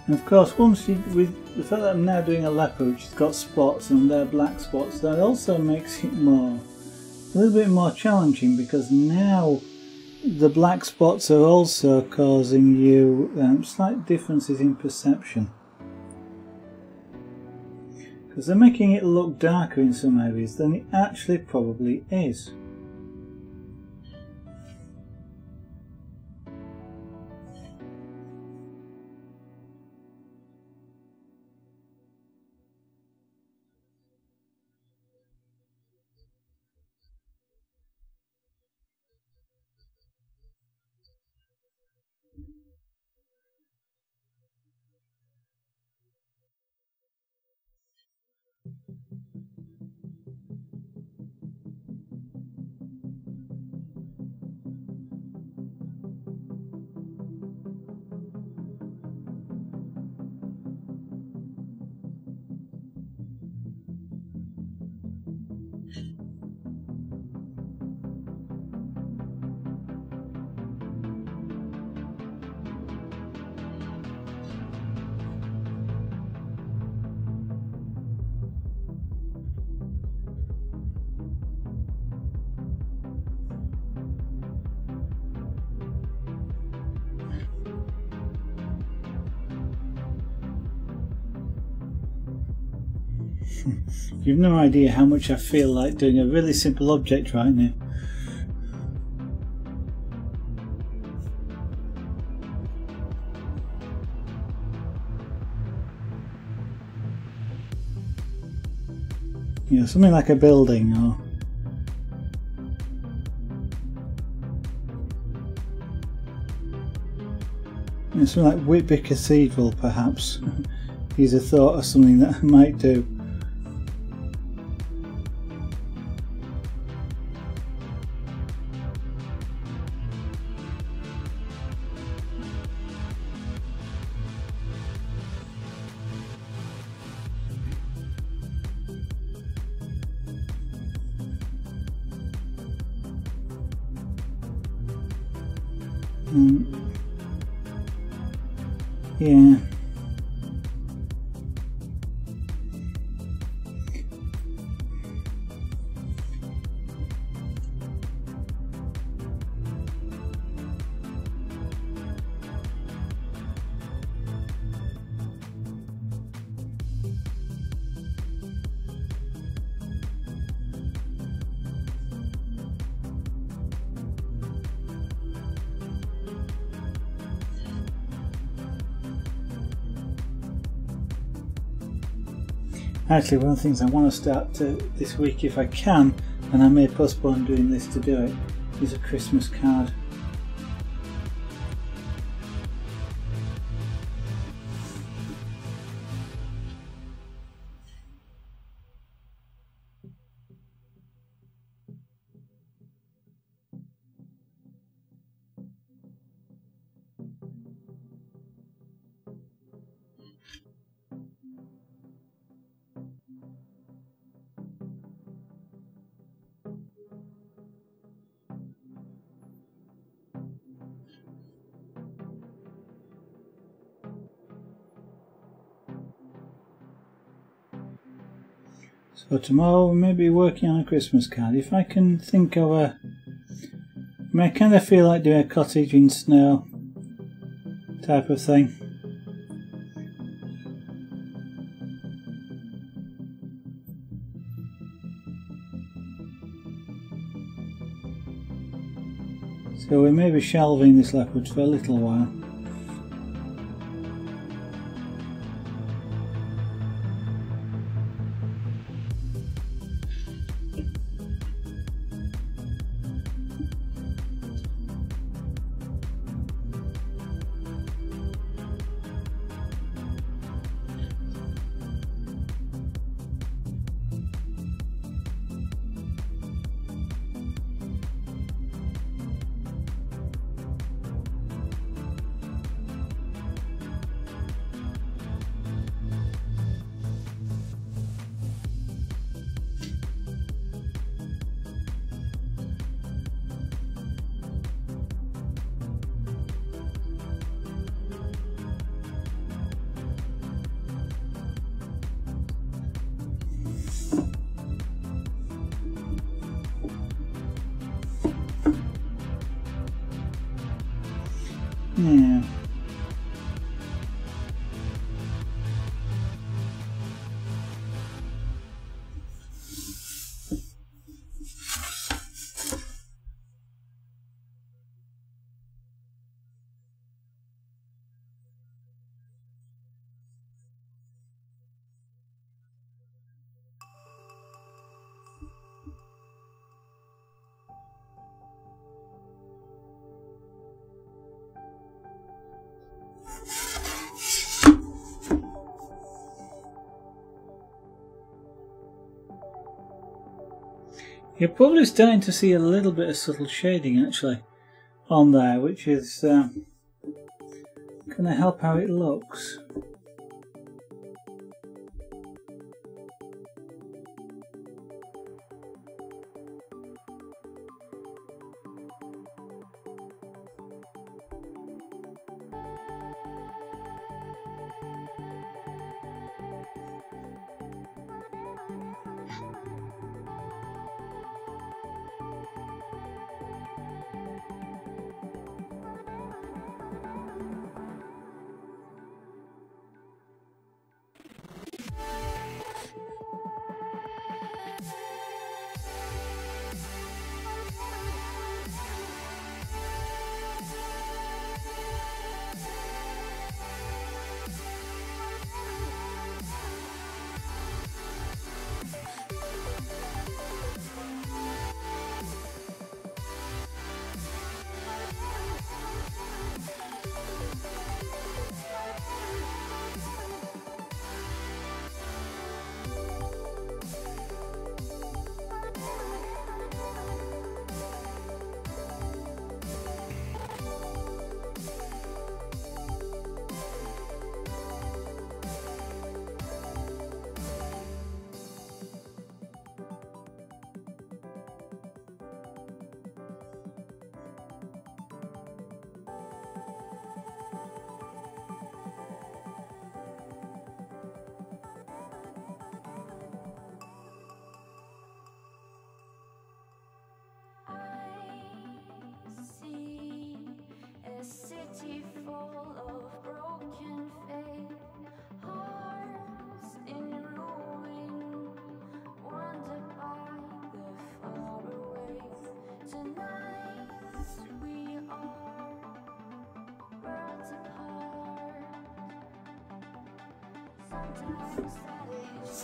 And of course, once you, with the fact that I'm now doing a leopard which has got spots and they're black spots, that also makes it a little bit more challenging, because now the black spots are also causing you slight differences in perception, because they're making it look darker in some areas than it actually probably is. You've no idea how much I feel like doing a really simple object right now. You know, something like a building, or you know, something like Whitby Cathedral, perhaps. Is a thought of something that I might do. Yeah. Actually, one of the things I want to start this week, if I can, and I may postpone doing this to do it, is a Christmas card. So tomorrow we may be working on a Christmas card. If I can think of a... I kind of feel like doing a cottage in snow type of thing. So we may be shelving this leopard for a little while. Yeah. You're probably starting to see a little bit of subtle shading actually on there, which is going to help how it looks.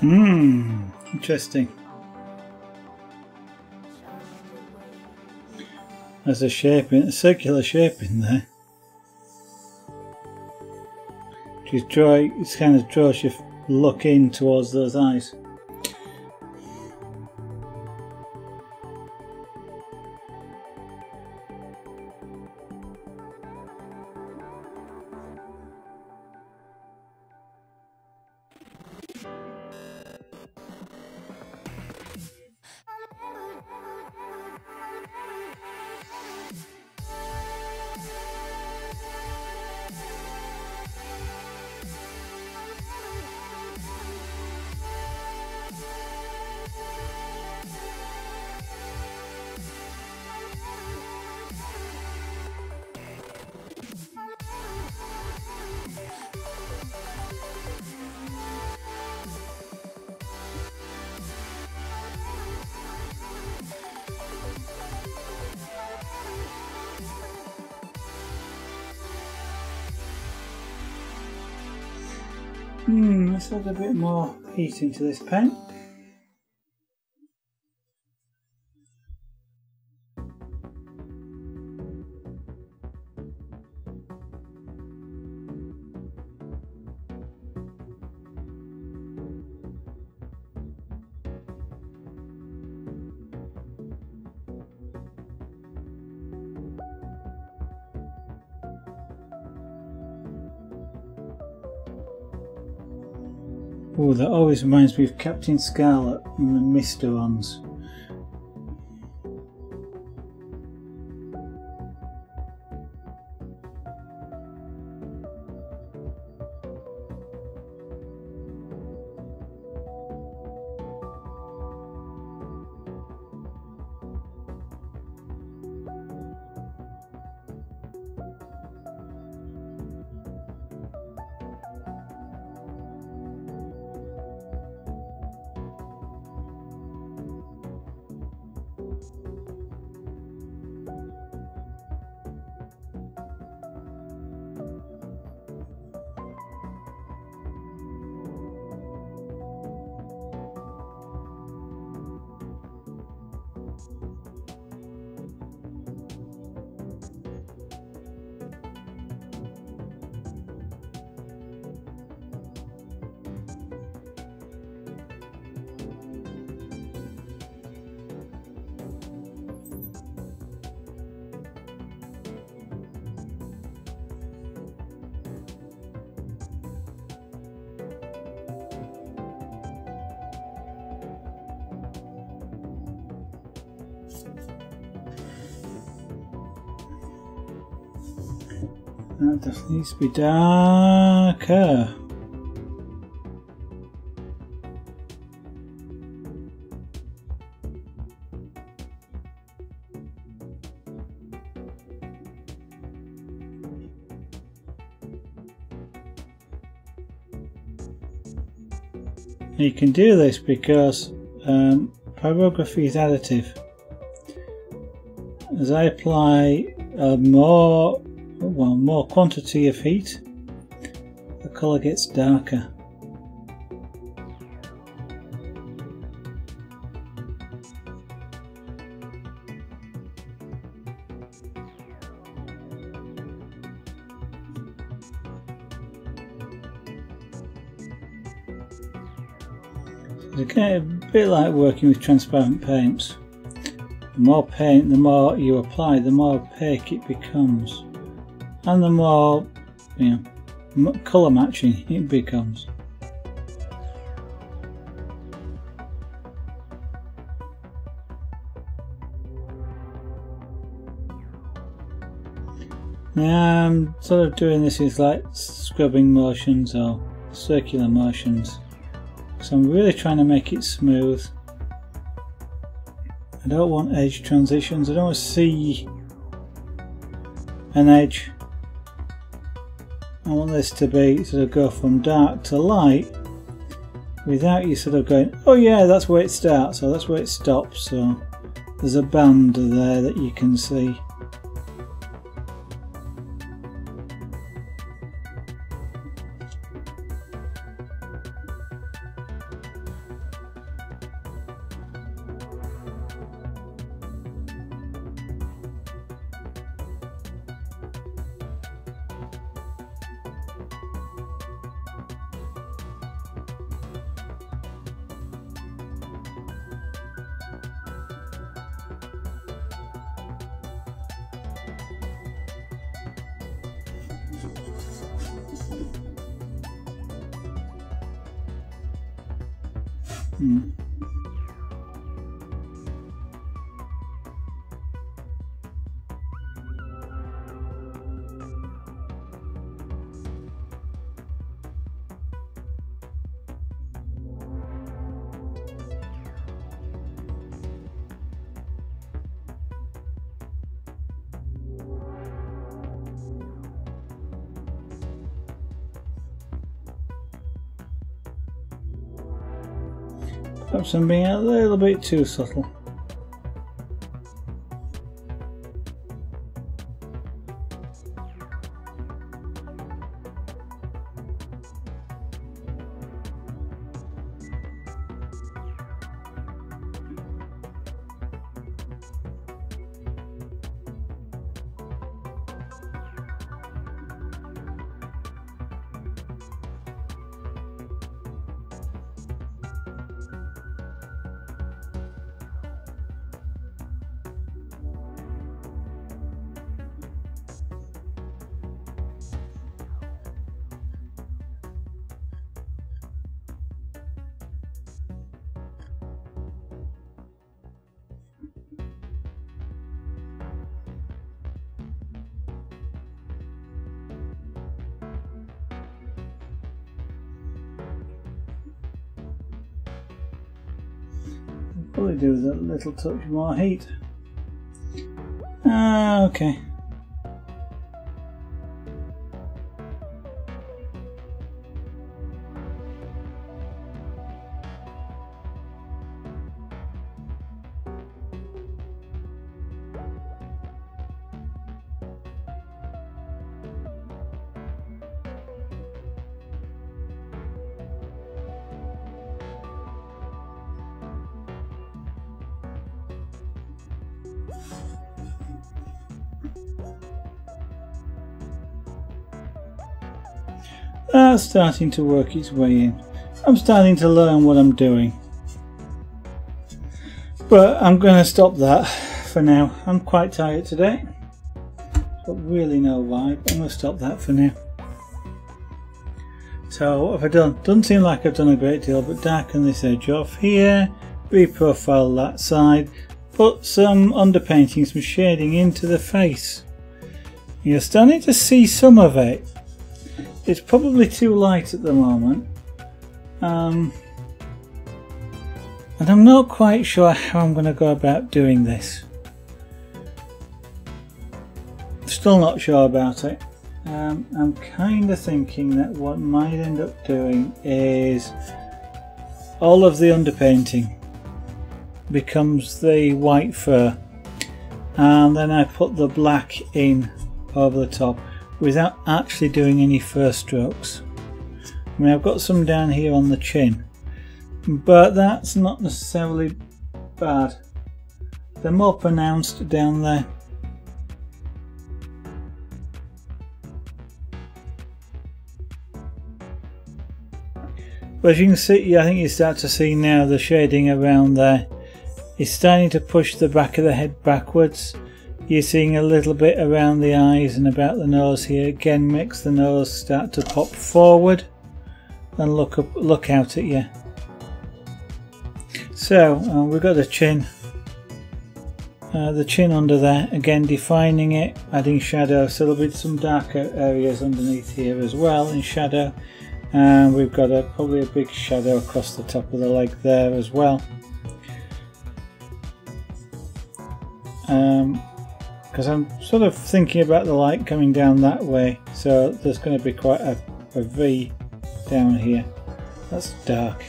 Interesting. There's a circular shape in there. It kind of draws your look in towards those eyes. Let's add a bit more heat into this pen. Oh, that always reminds me of Captain Scarlet and the Mister ones. That definitely needs to be darker. You can do this because pyrography is additive. As I apply more quantity of heat, the colour gets darker. It's a bit like working with transparent paints. The more paint, the more you apply, the more opaque it becomes, and the more colour matching it becomes. Now I'm sort of doing this with like scrubbing motions or circular motions, so I'm really trying to make it smooth. I don't want edge transitions, I don't want to see an edge. I want this to be sort of go from dark to light without you sort of going, oh yeah, that's where it starts or that's where it stops. So there's a band there that you can see. Perhaps I'm being a little bit too subtle. Probably do with a little touch more heat. Okay. That's starting to work its way in. I'm starting to learn what I'm doing. But I'm going to stop that for now. I'm quite tired today. Don't really know why, but I'm going to stop that for now. So what have I done? Doesn't seem like I've done a great deal, but darken this edge off here, reprofile that side, put some underpainting, some shading into the face. You're starting to see some of it. It's probably too light at the moment, and I'm not quite sure how I'm going to go about doing this. Still not sure about it. I'm kind of thinking that what might end up doing is all of the underpainting becomes the white fur, and then I put the black in over the top without actually doing any fur strokes. I mean, I've got some down here on the chin, but that's not necessarily bad. They're more pronounced down there. But as you can see, I think you start to see now the shading around there is starting to push the back of the head backwards. You're seeing a little bit around the eyes and about the nose here. Again, makes the nose start to pop forward and look out at you. So we've got the chin under there. Again, defining it, adding shadow. So there'll be some darker areas underneath here as well in shadow. And we've got probably a big shadow across the top of the leg there as well. Because I'm sort of thinking about the light coming down that way, so there's going to be quite a V down here. That's dark,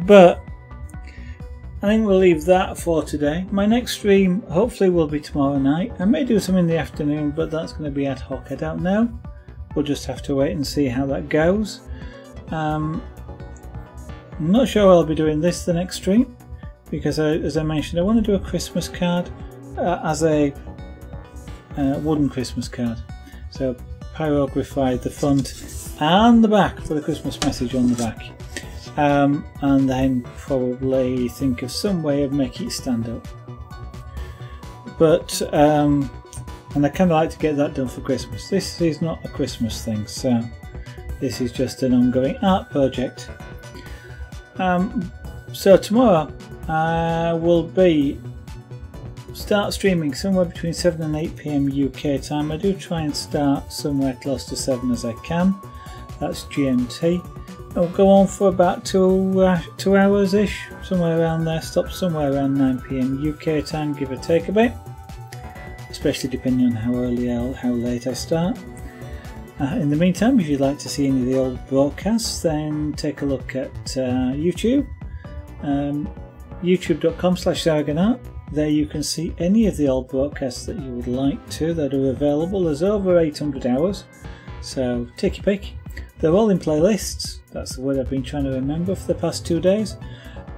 but I think we'll leave that for today. My next stream hopefully will be tomorrow night. I may do some in the afternoon, but that's going to be ad hoc. I don't know. We'll just have to wait and see how that goes. I'm not sure I'll be doing this the next stream, because as I mentioned, I want to do a Christmas card as a wooden Christmas card. So pyrography the front and the back for the Christmas message on the back, and then probably think of some way of making it stand up. But and I kind of like to get that done for Christmas. This is not a Christmas thing, so this is just an ongoing art project. So tomorrow I will be start streaming somewhere between 7 and 8 PM UK time. I do try and start somewhere close to 7 as I can. That's GMT. It'll go on for about 2 hours ish, somewhere around there. Stop somewhere around 9 PM UK time, give or take a bit, especially depending on how early or how late I start. In the meantime, if you'd like to see any of the old broadcasts, then take a look at YouTube, youtube.com/Zarganart. There you can see any of the old broadcasts that you would like to that are available. There's over 800 hours, so take your pick. They're all in playlists. That's the word I've been trying to remember for the past 2 days.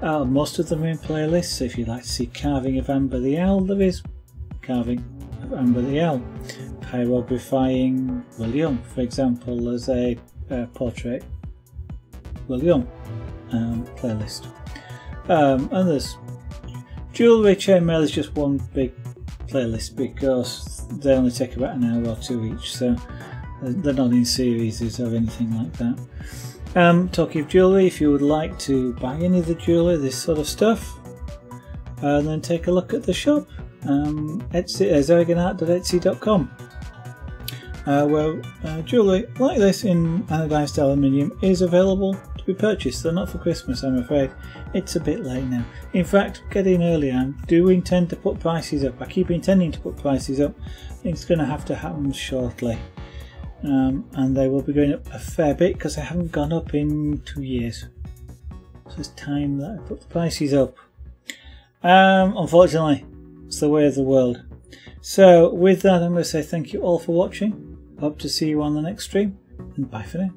Most of them are in playlists. So if you'd like to see Carving of Amber the Owl, there is Carving of Amber the Owl. Pyrographying William, for example, as a portrait William playlist. And there's Jewellery Chainmail is just one big playlist because they only take about an hour or two each, so they're not in series or anything like that. Talking of jewellery, if you would like to buy any of the jewellery, this sort of stuff, then take a look at the shop, Zarganart.etsy.com, where jewellery like this in anodized aluminium is available to be purchased. They're not for Christmas, I'm afraid. It's a bit late now. In fact, get in early. I do intend to put prices up. I keep intending to put prices up. I think it's going to have to happen shortly. And they will be going up a fair bit because they haven't gone up in 2 years. So it's time that I put the prices up. Unfortunately, it's the way of the world. So with that, I'm going to say thank you all for watching. Hope to see you on the next stream, and bye for now.